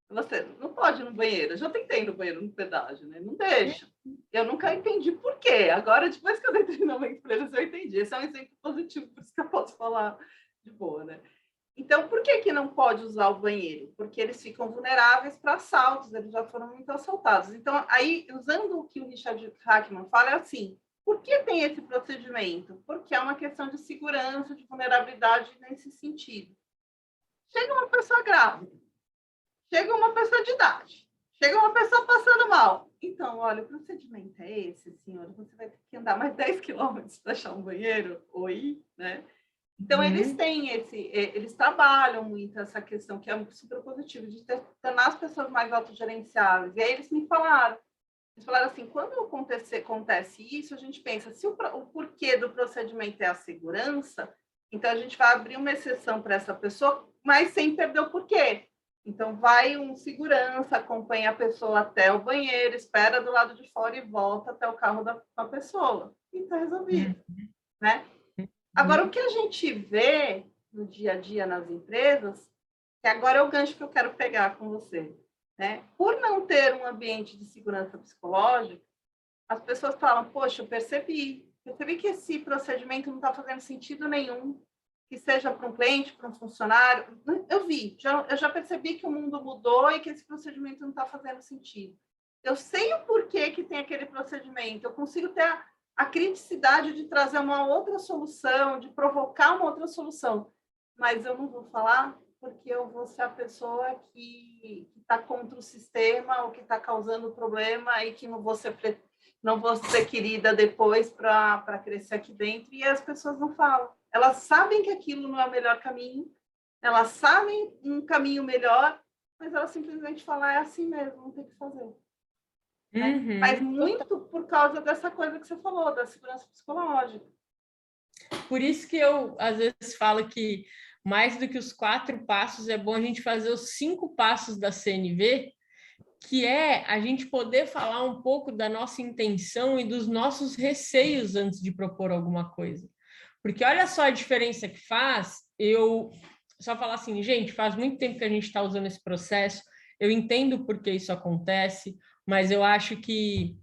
S1: você não pode ir no banheiro. Eu já tentei ir no banheiro no pedágio, né? Não deixa. Eu nunca entendi por quê. Agora, depois que eu entrei numa empresa, eu entendi. Esse é um exemplo positivo, por isso que eu posso falar de boa, né? Então, por que não pode usar o banheiro? Porque eles ficam vulneráveis para assaltos, eles já foram muito assaltados. Então, aí, usando o que o Richard Hackman fala, é assim, Por que tem esse procedimento? Porque é uma questão de segurança, de vulnerabilidade nesse sentido. Chega uma pessoa grávida, chega uma pessoa de idade, chega uma pessoa passando mal. Então, olha, o procedimento é esse, senhora. Você vai ter que andar mais 10 quilômetros para achar um banheiro? Oi, né? Então, eles têm eles trabalham muito essa questão, que é super positivo, de tornar as pessoas mais autogerenciáveis. E aí eles me falaram, assim, quando acontece isso, a gente pensa, se o porquê do procedimento é a segurança, então a gente vai abrir uma exceção para essa pessoa, mas sem perder o porquê. Então, vai um segurança, acompanha a pessoa até o banheiro, espera do lado de fora e volta até o carro da pessoa. E está resolvido, né? Agora, o que a gente vê no dia a dia nas empresas, que agora é o gancho que eu quero pegar com você, né? Por não ter um ambiente de segurança psicológica, as pessoas falam, poxa, eu percebi que esse procedimento não está fazendo sentido nenhum, que seja para um cliente, para um funcionário. Eu já percebi que o mundo mudou e que esse procedimento não está fazendo sentido. Eu sei o porquê que tem aquele procedimento, eu consigo ter a criticidade de trazer uma outra solução, de provocar uma outra solução, mas eu não vou falar porque eu vou ser a pessoa que está contra o sistema ou que está causando problema e que não vou ser querida depois para crescer aqui dentro. E as pessoas não falam. Elas sabem que aquilo não é o melhor caminho, elas sabem um caminho melhor, mas elas simplesmente falam, é assim mesmo, não tem o que fazer. Né? Mas muito por causa dessa coisa que você falou, da segurança psicológica.
S2: Por isso que eu, às vezes, falo que mais do que os 4 passos, é bom a gente fazer os 5 passos da CNV, que é a gente poder falar um pouco da nossa intenção e dos nossos receios antes de propor alguma coisa. Porque olha só a diferença que faz, eu só falar assim, gente, faz muito tempo que a gente está usando esse processo, eu entendo por que isso acontece, mas eu acho que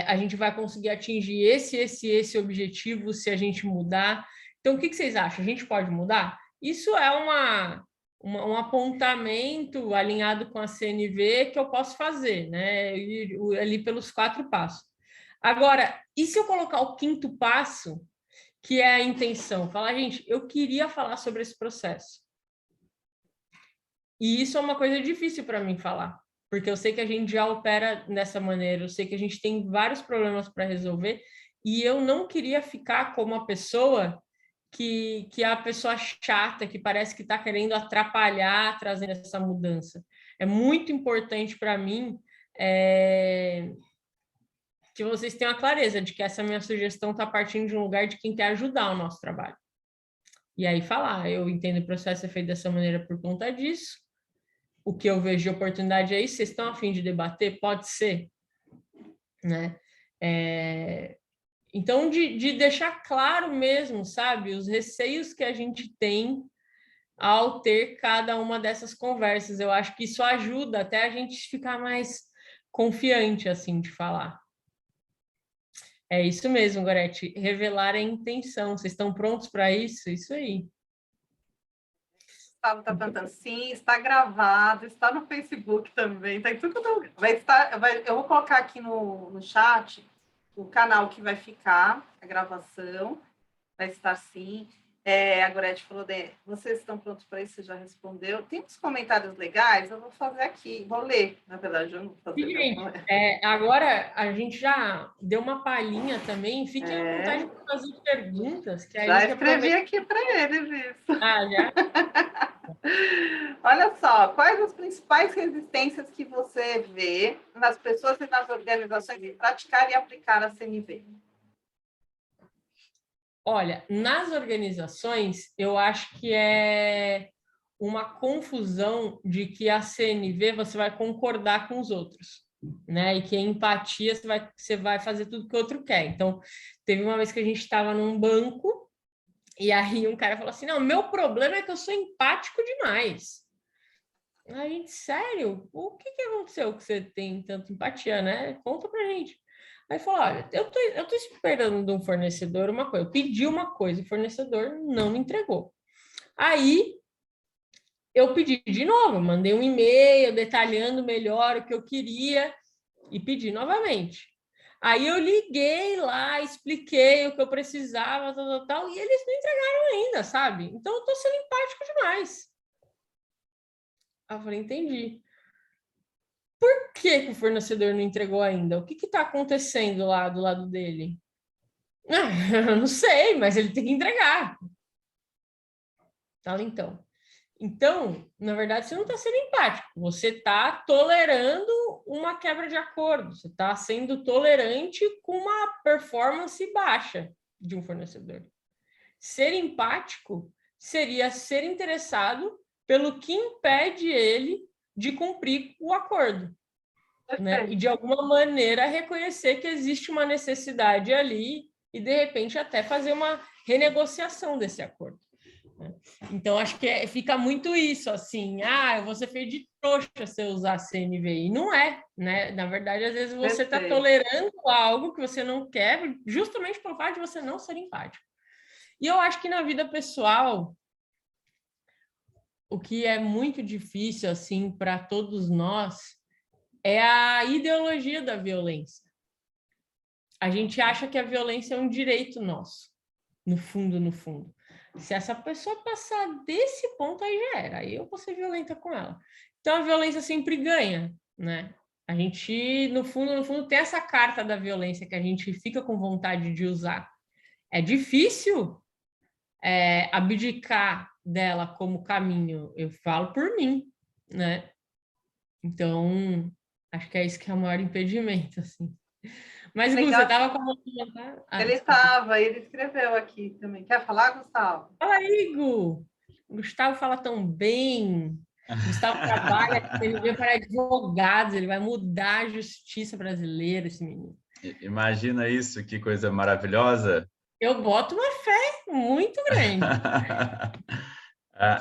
S2: a gente vai conseguir atingir esse objetivo se a gente mudar. Então, o que vocês acham? A gente pode mudar? Isso é um apontamento alinhado com a CNV que eu posso fazer, né? Ali pelos 4 passos. Agora, e se eu colocar o 5º passo, que é a intenção? Falar, gente, eu queria falar sobre esse processo. E isso é uma coisa difícil para mim falar, porque eu sei que a gente já opera dessa maneira, eu sei que a gente tem vários problemas para resolver, e eu não queria ficar como a pessoa que é a pessoa chata, que parece que está querendo atrapalhar, trazendo essa mudança. É muito importante para mim que vocês tenham a clareza de que essa minha sugestão está partindo de um lugar de quem quer ajudar o nosso trabalho. E aí falar, eu entendo o processo é feito dessa maneira por conta disso, o que eu vejo de oportunidade é isso, vocês estão a fim de debater? Pode ser, né? Então, de deixar claro mesmo, sabe, os receios que a gente tem ao ter cada uma dessas conversas. Eu acho que isso ajuda até a gente ficar mais confiante, assim, de falar. É isso mesmo, Gorete, revelar a intenção. Vocês estão prontos para isso? Isso aí.
S1: Gustavo está perguntando, sim, está gravado, está no Facebook também, está em tudo quanto eu vou colocar aqui no chat o canal que vai ficar, a gravação, vai estar sim. A Gorete falou, vocês estão prontos para isso? Você já respondeu. Tem uns comentários legais, eu vou fazer aqui, vou ler, na verdade, eu não vou fazer.
S2: Gente, agora a gente já deu uma palhinha também, fiquem à vontade de fazer perguntas. Que aí
S1: já escrevi aqui para eles isso.
S2: Ah, já?
S1: Olha só, quais as principais resistências que você vê nas pessoas e nas organizações em praticar e aplicar a CNV?
S2: Olha, nas organizações, eu acho que é uma confusão de que a CNV você vai concordar com os outros, né? E que a empatia você vai fazer tudo que o outro quer. Então, teve uma vez que a gente estava num banco e aí um cara falou assim, não, meu problema é que eu sou empático demais. A gente, sério? O que aconteceu que você tem tanta empatia, né? Conta pra gente. Aí falou, olha, eu tô esperando de um fornecedor uma coisa. Eu pedi uma coisa, o fornecedor não me entregou. Aí, eu pedi de novo, mandei um e-mail detalhando melhor o que eu queria e pedi novamente. Aí eu liguei lá, expliquei o que eu precisava, tal, e eles não entregaram ainda, sabe? Então eu tô sendo empático demais. Aí eu falei, entendi. Por que o fornecedor não entregou ainda? O que está acontecendo lá do lado dele? Eu não sei, mas ele tem que entregar. Tá, então. Então, na verdade, você não está sendo empático, você está tolerando uma quebra de acordo, você está sendo tolerante com uma performance baixa de um fornecedor. Ser empático seria ser interessado pelo que impede ele de cumprir o acordo, né? E de alguma maneira reconhecer que existe uma necessidade ali e, de repente, até fazer uma renegociação desse acordo. Então, acho que fica muito isso, assim, eu vou ser feio de trouxa se eu usar CNVI. Não é, né? Na verdade, às vezes você está tolerando algo que você não quer, justamente pelo fato de você não ser empático. E eu acho que na vida pessoal, o que é muito difícil, assim, para todos nós, é a ideologia da violência. A gente acha que a violência é um direito nosso, no fundo, no fundo. Se essa pessoa passar desse ponto, aí já era. Aí eu vou ser violenta com ela. Então, a violência sempre ganha, né? A gente, no fundo, tem essa carta da violência que a gente fica com vontade de usar. É difícil abdicar dela como caminho. Eu falo por mim, né? Então, acho que é isso que é o maior impedimento, assim. Mas, Gu, você estava com a...
S1: Ele estava, ele escreveu aqui também. Quer falar, Gustavo?
S2: Fala aí, Gu. Gustavo fala tão bem. Gustavo trabalha com CNV para advogados, ele vai mudar a justiça brasileira, esse menino.
S5: Imagina isso, que coisa maravilhosa.
S2: Eu boto uma fé muito grande.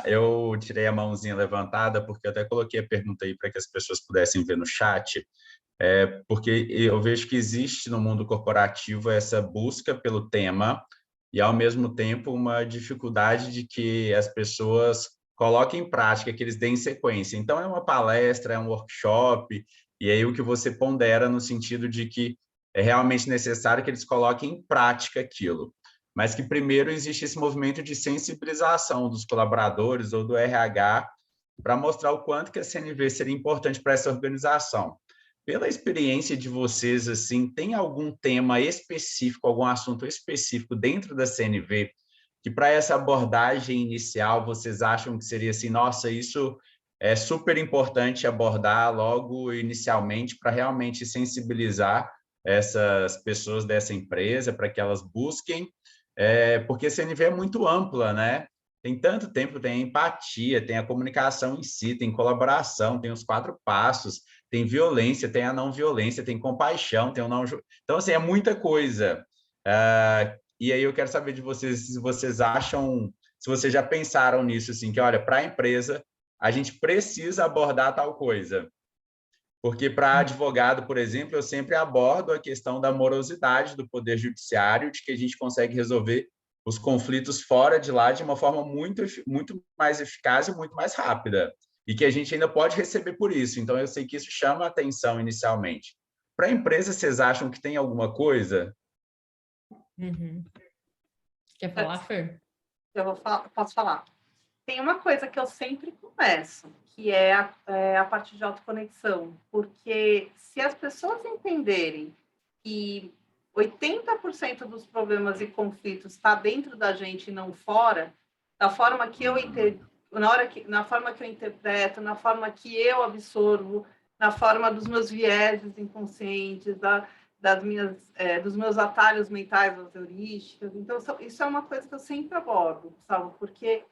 S5: Eu tirei a mãozinha levantada porque eu até coloquei a pergunta aí para que as pessoas pudessem ver no chat, porque eu vejo que existe no mundo corporativo essa busca pelo tema e, ao mesmo tempo, uma dificuldade de que as pessoas coloquem em prática, que eles deem sequência. Então, é uma palestra, é um workshop, e aí o que você pondera no sentido de que é realmente necessário que eles coloquem em prática aquilo. Mas que primeiro existe esse movimento de sensibilização dos colaboradores ou do RH para mostrar o quanto que a CNV seria importante para essa organização. Pela experiência de vocês, assim, tem algum tema específico, algum assunto específico dentro da CNV que para essa abordagem inicial vocês acham que seria assim, nossa, isso é super importante abordar logo inicialmente para realmente sensibilizar essas pessoas dessa empresa para que elas busquem, porque a CNV é muito ampla, né? Tem tanto tempo, tem a empatia, tem a comunicação em si, tem colaboração, tem os 4 passos, tem violência, tem a não violência, tem compaixão, tem o não... Então, assim, é muita coisa. E aí eu quero saber de vocês se vocês acham, se vocês já pensaram nisso, assim, que, olha, para a empresa, a gente precisa abordar tal coisa. Porque para advogado, por exemplo, eu sempre abordo a questão da morosidade do poder judiciário, de que a gente consegue resolver os conflitos fora de lá de uma forma muito mais eficaz e muito mais rápida. E que a gente ainda pode receber por isso. Então, eu sei que isso chama a atenção inicialmente. Para a empresa, vocês acham que tem alguma coisa?
S2: Uhum. Quer falar, Fer?
S1: Posso falar. Tem uma coisa que eu sempre começo, que é a parte de autoconexão, porque se as pessoas entenderem que 80% dos problemas e conflitos está dentro da gente e não fora, da forma que eu na forma que eu interpreto, na forma que eu absorvo, na forma dos meus vieses inconscientes, dos meus atalhos mentais, das heurísticas. Então, isso é uma coisa que eu sempre abordo, Gustavo, porque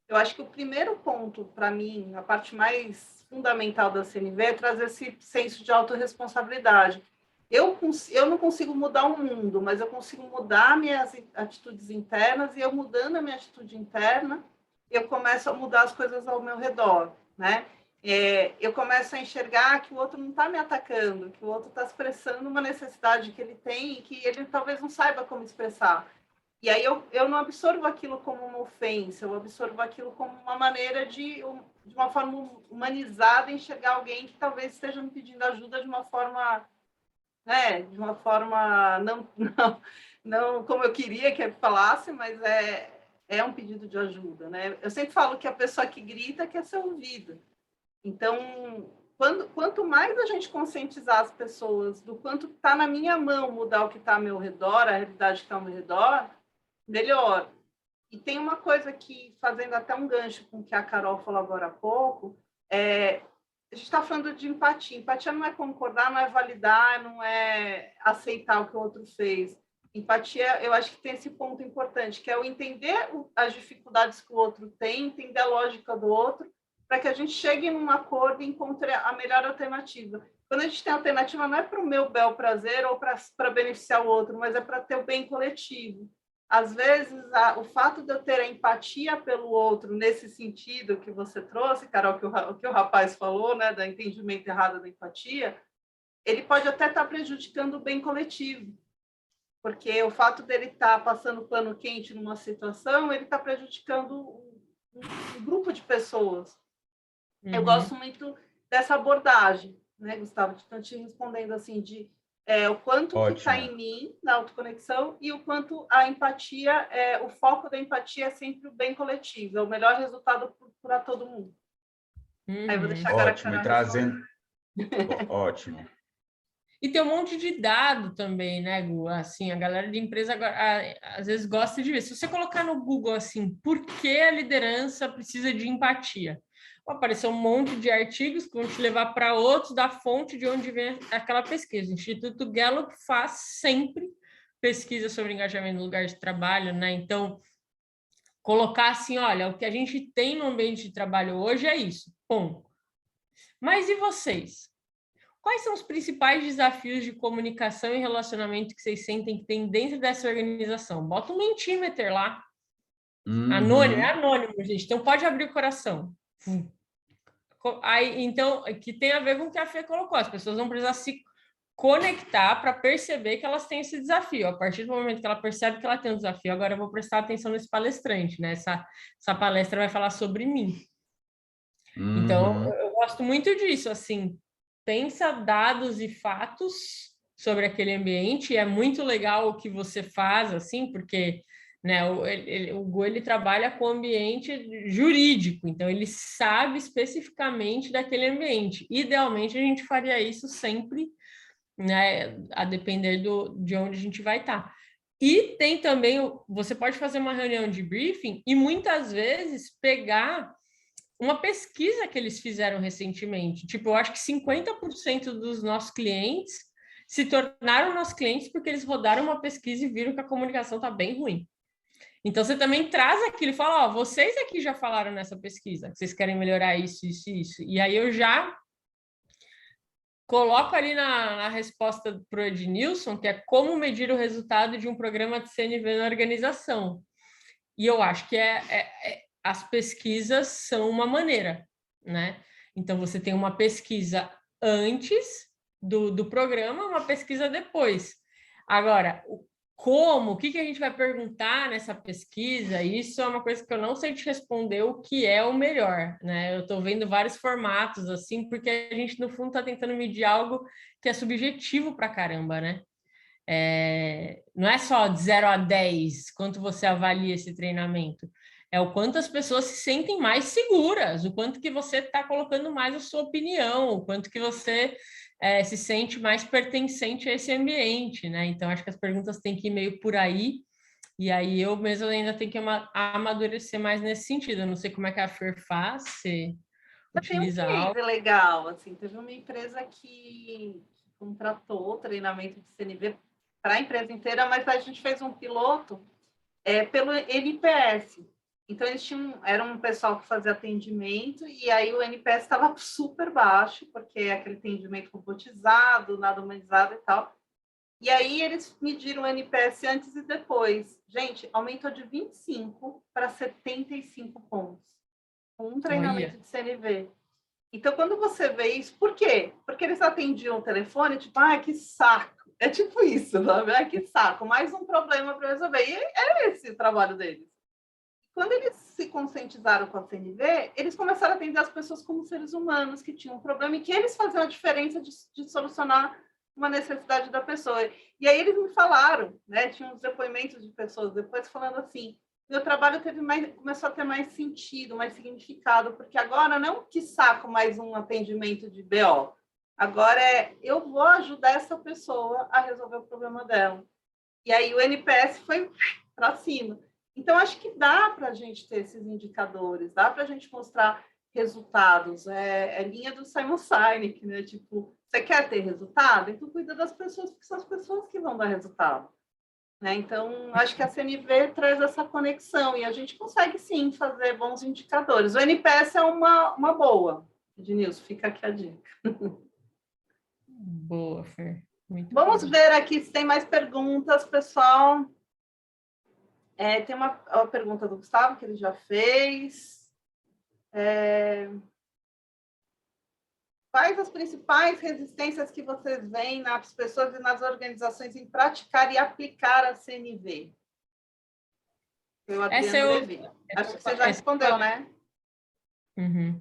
S1: eu acho que o primeiro ponto, para mim, a parte mais fundamental da CNV é trazer esse senso de autorresponsabilidade. Eu não consigo mudar o mundo, mas eu consigo mudar minhas atitudes internas, e eu mudando a minha atitude interna, eu começo a mudar as coisas ao meu redor, né? Eu começo a enxergar que o outro não está me atacando, que o outro está expressando uma necessidade que ele tem e que ele talvez não saiba como expressar. E aí eu não absorvo aquilo como uma ofensa, eu absorvo aquilo como uma maneira de uma forma humanizada, enxergar alguém que talvez esteja me pedindo ajuda de uma forma né, de uma forma não como eu queria que ele falasse, mas é um pedido de ajuda, né? Eu sempre falo que a pessoa que grita quer ser ouvida. Então, quanto mais a gente conscientizar as pessoas do quanto está na minha mão mudar o que está ao meu redor, a realidade que está ao meu redor, melhor. E tem uma coisa que, fazendo até um gancho com o que a Carol falou agora há pouco, a gente está falando de empatia. Empatia não é concordar, não é validar, não é aceitar o que o outro fez. Empatia, eu acho que tem esse ponto importante, que é o entender as dificuldades que o outro tem, entender a lógica do outro, para que a gente chegue num acordo e encontre a melhor alternativa. Quando a gente tem alternativa, não é para o meu bel prazer ou para beneficiar o outro, mas é para ter o bem coletivo. Às vezes, o fato de eu ter a empatia pelo outro, nesse sentido que você trouxe, Carol, o que o rapaz falou, né, do entendimento errado da empatia, ele pode até estar prejudicando o bem coletivo, porque o fato dele estar passando pano quente numa situação, ele está prejudicando um grupo de pessoas. Eu gosto muito dessa abordagem, né, Gustavo? Estou te respondendo assim, o quanto que está em mim, na autoconexão, e o quanto a empatia, o foco da empatia é sempre o bem coletivo, é o melhor resultado para todo mundo. Aí eu vou deixar agora a Carol
S5: trazendo... Ótimo.
S2: E tem um monte de dado também, né, Gu? Assim, a galera de empresa agora, às vezes gosta de ver. Se você colocar no Google assim, por que a liderança precisa de empatia? Vai aparecer um monte de artigos que vão te levar para outros da fonte de onde vem aquela pesquisa. O Instituto Gallup faz sempre pesquisa sobre engajamento no lugar de trabalho, né? Então, colocar assim, olha, o que a gente tem no ambiente de trabalho hoje é isso, ponto. Mas e vocês? Quais são os principais desafios de comunicação e relacionamento que vocês sentem que tem dentro dessa organização? Bota um Mentimeter lá. Anônimo, é anônimo, gente. Então, pode abrir o coração. Aí, então, que tem a ver com o que a Fê colocou. As pessoas vão precisar se conectar para perceber que elas têm esse desafio. A partir do momento que ela percebe que ela tem um desafio, agora eu vou prestar atenção nesse palestrante, né? Essa palestra vai falar sobre mim. Então, eu gosto muito disso, assim, pensa dados e fatos sobre aquele ambiente, e é muito legal o que você faz, assim, porque, né, o Gu, ele trabalha com ambiente jurídico, então ele sabe especificamente daquele ambiente. Idealmente, a gente faria isso sempre, né, a depender de onde a gente vai estar. E tem também, você pode fazer uma reunião de briefing e muitas vezes pegar uma pesquisa que eles fizeram recentemente. Tipo, eu acho que 50% dos nossos clientes se tornaram nossos clientes porque eles rodaram uma pesquisa e viram que a comunicação está bem ruim. Então, você também traz aquilo e fala, ó, vocês aqui já falaram nessa pesquisa, que vocês querem melhorar isso, isso e isso. E aí eu já coloco ali na resposta para o Ednilson, que é como medir o resultado de um programa de CNV na organização. E eu acho que as pesquisas são uma maneira, né? Então, você tem uma pesquisa antes do programa, uma pesquisa depois. Agora, o que a gente vai perguntar nessa pesquisa? Isso é uma coisa que eu não sei te responder o que é o melhor, né? Eu estou vendo vários formatos, assim, porque a gente, no fundo, está tentando medir algo que é subjetivo para caramba, né? Não é só de 0 a 10 quanto você avalia esse treinamento, é o quanto as pessoas se sentem mais seguras, o quanto que você está colocando mais a sua opinião, o quanto que você se sente mais pertencente a esse ambiente, né? Então, acho que as perguntas têm que ir meio por aí, e aí eu mesmo ainda tenho que amadurecer mais nesse sentido. Eu não sei como é que a Fer faz, se utiliza algo.
S1: Tem um case legal, assim, teve uma empresa que contratou treinamento de CNV para a empresa inteira, mas a gente fez um piloto pelo NPS. Então, eles era um pessoal que fazia atendimento, e aí o NPS estava super baixo, porque é aquele atendimento robotizado, nada humanizado e tal. E aí eles mediram o NPS antes e depois. Gente, aumentou de 25 para 75 pontos. Com um treinamento de CNV. Então, quando você vê isso, por quê? Porque eles atendiam o telefone, tipo, que saco. É tipo isso, sabe? Que saco, mais um problema para resolver. E é esse o trabalho deles. Quando eles se conscientizaram com a CNV, eles começaram a atender as pessoas como seres humanos que tinham um problema e que eles faziam a diferença de solucionar uma necessidade da pessoa. E aí eles me falaram, né? Tinha uns depoimentos de pessoas depois falando assim, meu trabalho começou a ter mais sentido, mais significado, porque agora não que saco mais um atendimento de BO, agora eu vou ajudar essa pessoa a resolver o problema dela. E aí o NPS foi para cima. Então, acho que dá para a gente ter esses indicadores, dá para a gente mostrar resultados. É linha do Simon Sinek, né? Tipo, você quer ter resultado? Então, cuida das pessoas, porque são as pessoas que vão dar resultado. Né? Então, acho que a CNV traz essa conexão e a gente consegue, sim, fazer bons indicadores. O NPS é uma boa. Ednilson, fica aqui a dica.
S2: Boa, Fer. Muito
S1: Vamos
S2: boa.
S1: ver aqui se tem mais perguntas, pessoal. Tem uma pergunta do Gustavo, que ele já fez. Quais as principais resistências que vocês veem nas pessoas e nas organizações em praticar e aplicar a CNV? Acho que você já respondeu, né?
S2: Uhum.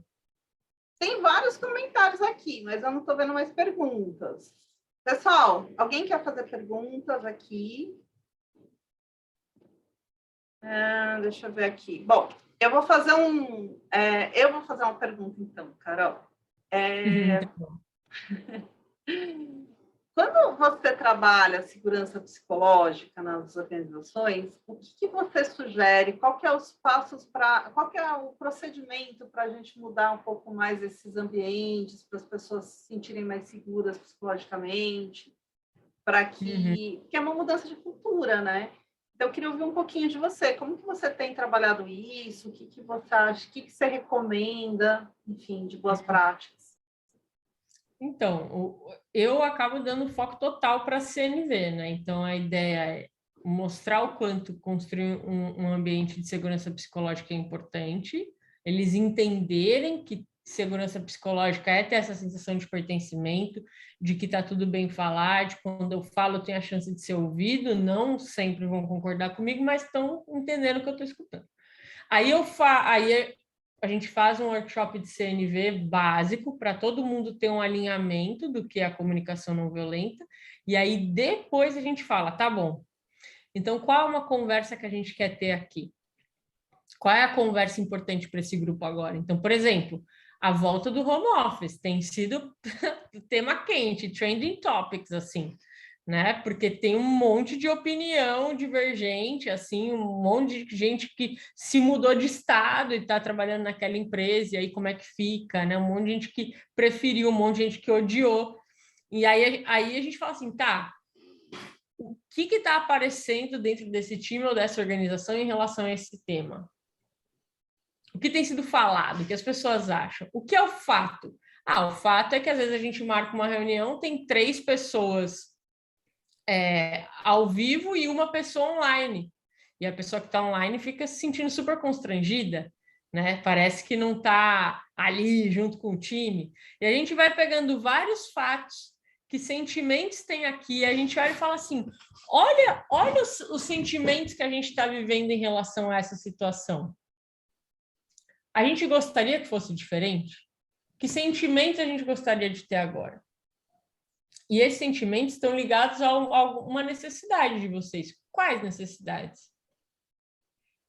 S1: Tem vários comentários aqui, mas eu não estou vendo mais perguntas. Pessoal, alguém quer fazer perguntas aqui? Deixa eu ver aqui. Bom, eu vou fazer uma pergunta, então, Carol. Quando você trabalha segurança psicológica nas organizações, o que você sugere? Qual que é os passos qual que é o procedimento para a gente mudar um pouco mais esses ambientes, para as pessoas se sentirem mais seguras psicologicamente, para que é uma mudança de cultura, né? Então, eu queria ouvir um pouquinho de você. Como que você tem trabalhado isso? O que você acha? O que você recomenda? Enfim, de boas práticas.
S2: Então, eu acabo dando foco total para a CNV, né? Então, a ideia é mostrar o quanto construir um ambiente de segurança psicológica é importante, eles entenderem que segurança psicológica é ter essa sensação de pertencimento, de que está tudo bem falar, de quando eu falo eu tenho a chance de ser ouvido, não sempre vão concordar comigo, mas estão entendendo o que eu estou escutando. Aí a gente faz um workshop de CNV básico para todo mundo ter um alinhamento do que é a comunicação não violenta, e aí depois a gente fala, tá bom, então qual é uma conversa que a gente quer ter aqui? Qual é a conversa importante para esse grupo agora? Então, por exemplo, a volta do home office tem sido tema quente, trending topics, assim, né? Porque tem um monte de opinião divergente, assim, um monte de gente que se mudou de estado e está trabalhando naquela empresa, e aí como é que fica, né? Um monte de gente que preferiu, um monte de gente que odiou. E aí a gente fala assim, tá, o que está aparecendo dentro desse time ou dessa organização em relação a esse tema? O que tem sido falado, o que as pessoas acham? O que é o fato? O fato é que às vezes a gente marca uma reunião, tem 3 pessoas ao vivo e uma pessoa online. E a pessoa que está online fica se sentindo super constrangida, né? Parece que não está ali junto com o time. E a gente vai pegando vários fatos, que sentimentos tem aqui, e a gente olha e fala assim, olha os sentimentos que a gente está vivendo em relação a essa situação. A gente gostaria que fosse diferente? Que sentimentos a gente gostaria de ter agora? E esses sentimentos estão ligados a uma necessidade de vocês. Quais necessidades?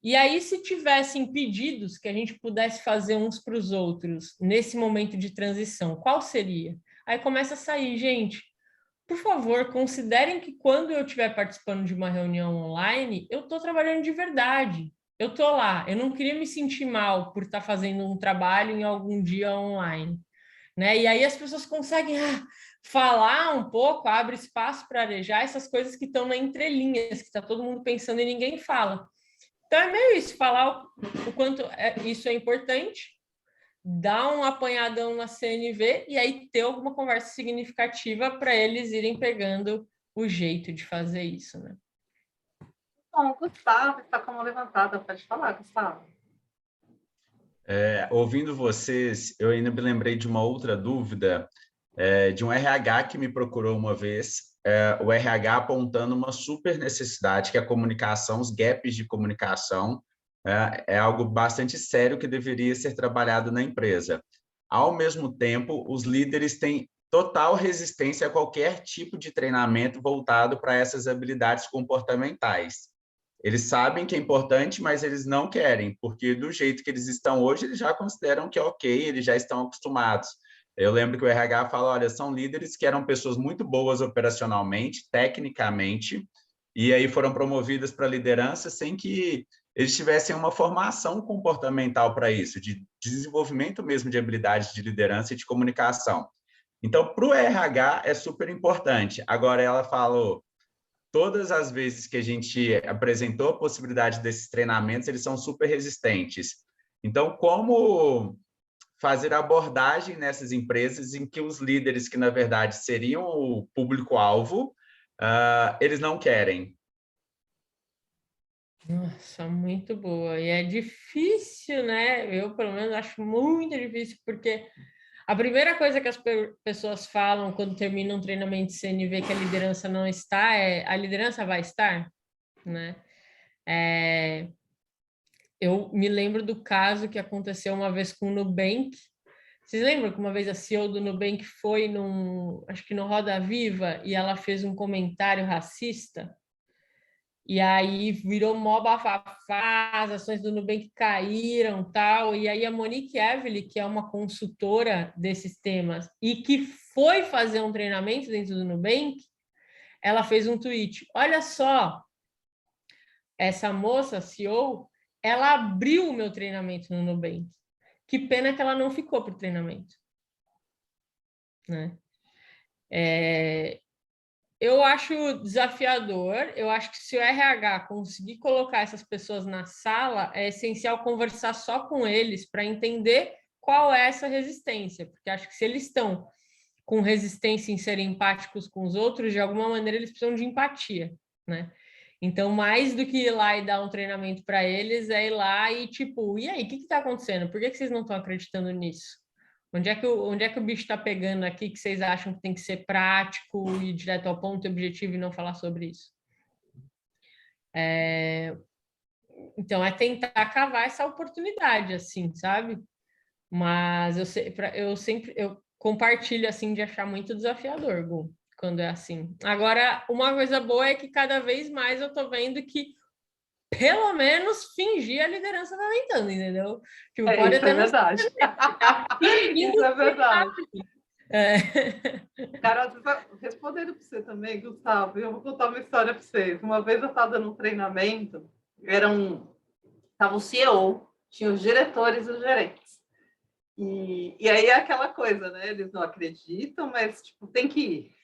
S2: E aí, se tivessem pedidos que a gente pudesse fazer uns para os outros nesse momento de transição, qual seria? Aí começa a sair, gente, por favor, considerem que quando eu estiver participando de uma reunião online, eu estou trabalhando de verdade. Eu estou lá, eu não queria me sentir mal por estar fazendo um trabalho em algum dia online, né? E aí as pessoas conseguem falar um pouco, abre espaço para arejar essas coisas que estão na entrelinhas, que está todo mundo pensando e ninguém fala. Então é meio isso, falar o quanto isso é importante, dar um apanhadão na CNV e aí ter alguma conversa significativa para eles irem pegando o jeito de fazer isso, né?
S1: Bom, o Gustavo está com a mão levantada. Pode falar, Gustavo.
S5: Ouvindo vocês, eu ainda me lembrei de uma outra dúvida, de um RH que me procurou uma vez, o RH apontando uma super necessidade, que é a comunicação, os gaps de comunicação, é algo bastante sério que deveria ser trabalhado na empresa. Ao mesmo tempo, os líderes têm total resistência a qualquer tipo de treinamento voltado para essas habilidades comportamentais. Eles sabem que é importante, mas eles não querem, porque do jeito que eles estão hoje, eles já consideram que é ok, eles já estão acostumados. Eu lembro que o RH fala, olha, são líderes que eram pessoas muito boas operacionalmente, tecnicamente, e aí foram promovidas para liderança sem que eles tivessem uma formação comportamental para isso, de desenvolvimento mesmo de habilidades de liderança e de comunicação. Então, para o RH é super importante. Agora, ela falou, todas as vezes que a gente apresentou a possibilidade desses treinamentos, eles são super resistentes. Então, como fazer abordagem nessas empresas em que os líderes, que na verdade seriam o público-alvo, eles não querem?
S2: Nossa, muito boa. E é difícil, né? Eu, pelo menos, acho muito difícil, porque a primeira coisa que as pessoas falam quando terminam um treinamento de CNV que a liderança não está é a liderança vai estar, né? Eu me lembro do caso que aconteceu uma vez com o Nubank. Vocês lembram que uma vez a CEO do Nubank foi acho que no Roda Viva, e ela fez um comentário racista? E aí virou mó bafafá, as ações do Nubank caíram, tal. E aí a Monique Evely, que é uma consultora desses temas e que foi fazer um treinamento dentro do Nubank, ela fez um tweet. Olha só, essa moça, CEO, ela abriu o meu treinamento no Nubank. Que pena que ela não ficou para o treinamento, né? Eu acho desafiador, eu acho que se o RH conseguir colocar essas pessoas na sala, é essencial conversar só com eles para entender qual é essa resistência, porque acho que se eles estão com resistência em serem empáticos com os outros, de alguma maneira eles precisam de empatia, né? Então, mais do que ir lá e dar um treinamento para eles, é ir lá e tipo, e aí, o que está acontecendo? Por que vocês não estão acreditando nisso? Onde é que o bicho está pegando aqui que vocês acham que tem que ser prático e direto ao ponto, objetivo e não falar sobre isso? Então, é tentar cavar essa oportunidade, assim, sabe? Mas eu compartilho, assim, de achar muito desafiador, Gu, quando é assim. Agora, uma coisa boa é que cada vez mais eu tô vendo que pelo menos fingir a liderança tá tentando, entendeu? Tipo, pode
S1: Isso
S2: até
S1: é verdade. Isso é verdade. Carol, respondendo para você também, Gustavo, eu vou contar uma história para vocês. Uma vez eu estava dando um treinamento, estava o CEO, tinha os diretores e os gerentes. E aí é aquela coisa, né? Eles não acreditam, mas tipo, tem que ir.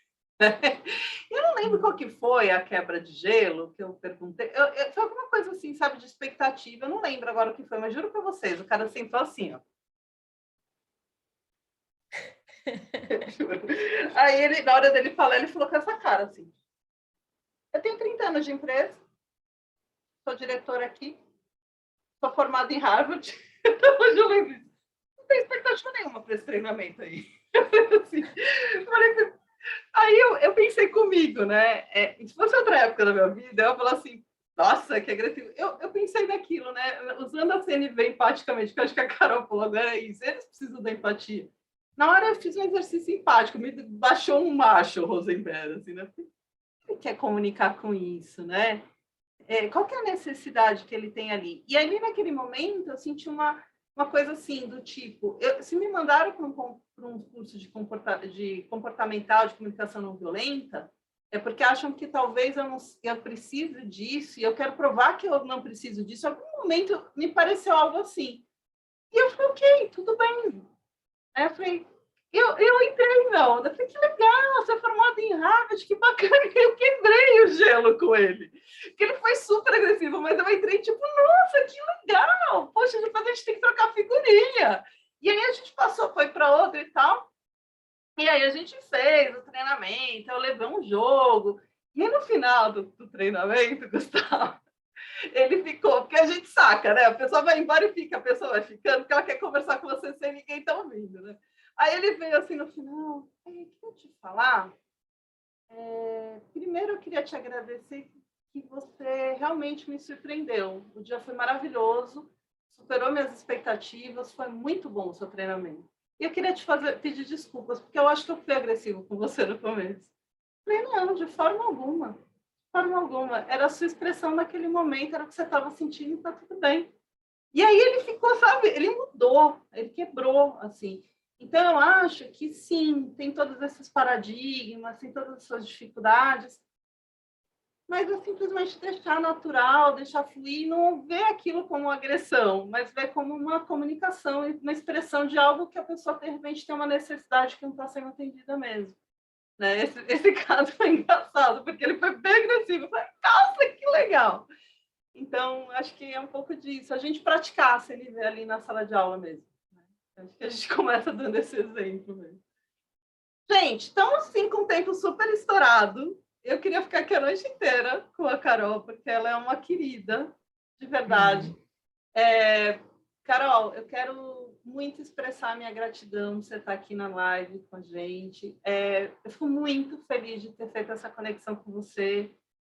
S1: Eu não lembro qual que foi a quebra de gelo que eu perguntei. Foi alguma coisa assim, sabe, de expectativa. Eu não lembro agora o que foi, mas juro para vocês, o cara sentou assim, ó. Aí ele, na hora dele falar, ele falou com essa cara assim: eu tenho 30 anos de empresa, sou diretora aqui, sou formada em Harvard. Hoje eu lembro disso. Não tem expectativa nenhuma para esse treinamento aí. Assim, aí eu pensei comigo, né? Se fosse outra época da minha vida, eu ia falar assim: nossa, que agressivo. Eu pensei naquilo, né? Usando a CNV empaticamente, que eu acho que a Carol falou, agora é isso, eles precisam da empatia. Na hora eu fiz um exercício empático, me baixou um macho, Rosenberg, assim, né? Ele quer comunicar com isso, né? Qual que é a necessidade que ele tem ali? E ali, naquele momento, eu senti uma coisa assim, do tipo, se me mandaram para um curso de comportamental, de comunicação não violenta, é porque acham que talvez eu precise disso, e eu quero provar que eu não preciso disso. Em algum momento me pareceu algo assim. E eu falei, ok, tudo bem. Aí eu falei, eu entrei na onda. Eu falei, que legal, você é formado em Harvard, que bacana. Eu quebrei o gelo com ele. Porque ele foi super agressivo, mas eu entrei tipo, nossa, que legal. Poxa, depois a gente tem que trocar figurinha. E aí a gente passou, foi para outra e tal. E aí a gente fez o treinamento, eu levei um jogo. E aí, no final do treinamento, Gustavo, ele ficou, porque a gente saca, né? A pessoa vai embora e fica, a pessoa vai ficando, porque ela quer conversar com você sem ninguém tá ouvindo, né? Aí ele veio assim no final, queria te falar, primeiro eu queria te agradecer que você realmente me surpreendeu. O dia foi maravilhoso, superou minhas expectativas, foi muito bom o seu treinamento. E eu queria pedir desculpas, porque eu acho que eu fui agressivo com você no começo. Falei, não, de forma alguma. De forma alguma. Era a sua expressão naquele momento, era o que você estava sentindo, tá tudo bem. E aí ele ficou, sabe, ele mudou, ele quebrou, assim. Então, eu acho que, sim, tem todos esses paradigmas, tem todas as suas dificuldades, mas é simplesmente deixar natural, deixar fluir, não ver aquilo como agressão, mas ver como uma comunicação, uma expressão de algo que a pessoa, de repente, tem uma necessidade que não está sendo atendida mesmo. Né? Esse caso foi engraçado, porque ele foi bem agressivo. Eu falei, nossa, que legal! Então, acho que é um pouco disso. A gente praticar a CNV ali na sala de aula mesmo. Né? Acho que a gente começa dando esse exemplo mesmo. Gente, estamos assim com o tempo super estourado. Eu queria ficar aqui a noite inteira com a Carol, porque ela é uma querida, de verdade. Carol, eu quero muito expressar minha gratidão por você estar aqui na live com a gente. Eu fico muito feliz de ter feito essa conexão com você,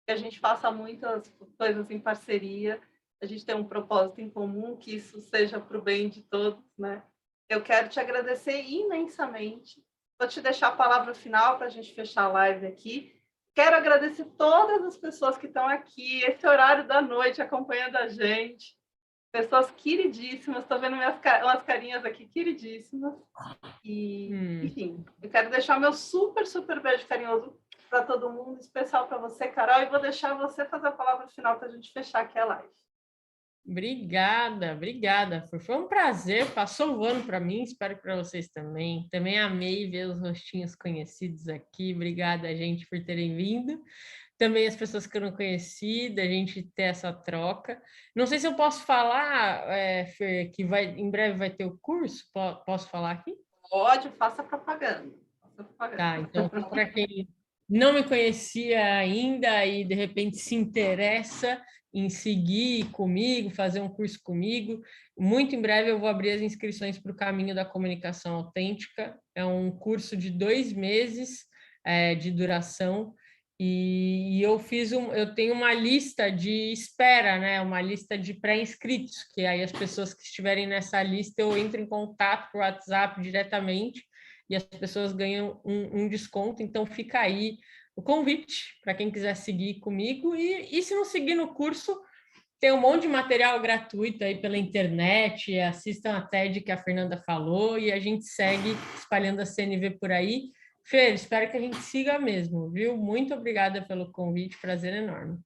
S1: que a gente faça muitas coisas em parceria, a gente tem um propósito em comum, que isso seja para o bem de todos, né? Eu quero te agradecer imensamente. Vou te deixar a palavra final para a gente fechar a live aqui. Quero agradecer todas as pessoas que estão aqui, esse horário da noite, acompanhando a gente. Pessoas queridíssimas, estou vendo umas carinhas aqui queridíssimas. E, enfim, eu quero deixar o meu super, super beijo carinhoso para todo mundo, especial para você, Carol, e vou deixar você fazer a palavra final para a gente fechar aqui a live.
S2: Obrigada. Foi um prazer, passou voando para mim, espero que para vocês também. Também amei ver os rostinhos conhecidos aqui. Obrigada, gente, por terem vindo. Também as pessoas que eu não conheci, da gente ter essa troca. Não sei se eu posso falar, Fer, que em breve vai ter o curso. Posso falar aqui?
S1: Pode, faça propaganda.
S2: Tá, então, para quem não me conhecia ainda e de repente se interessa em seguir comigo, fazer um curso comigo, muito em breve eu vou abrir as inscrições para o Caminho da Comunicação Autêntica. É um curso de 2 meses de duração. E eu tenho uma lista de espera, né? Uma lista de pré-inscritos, que aí as pessoas que estiverem nessa lista eu entro em contato por WhatsApp diretamente e as pessoas ganham um desconto. Então fica aí o convite para quem quiser seguir comigo. E se não seguir no curso, tem um monte de material gratuito aí pela internet, assistam a TED que a Fernanda falou e a gente segue espalhando a CNV por aí. Fer, espero que a gente siga mesmo, viu? Muito obrigada pelo convite, prazer enorme.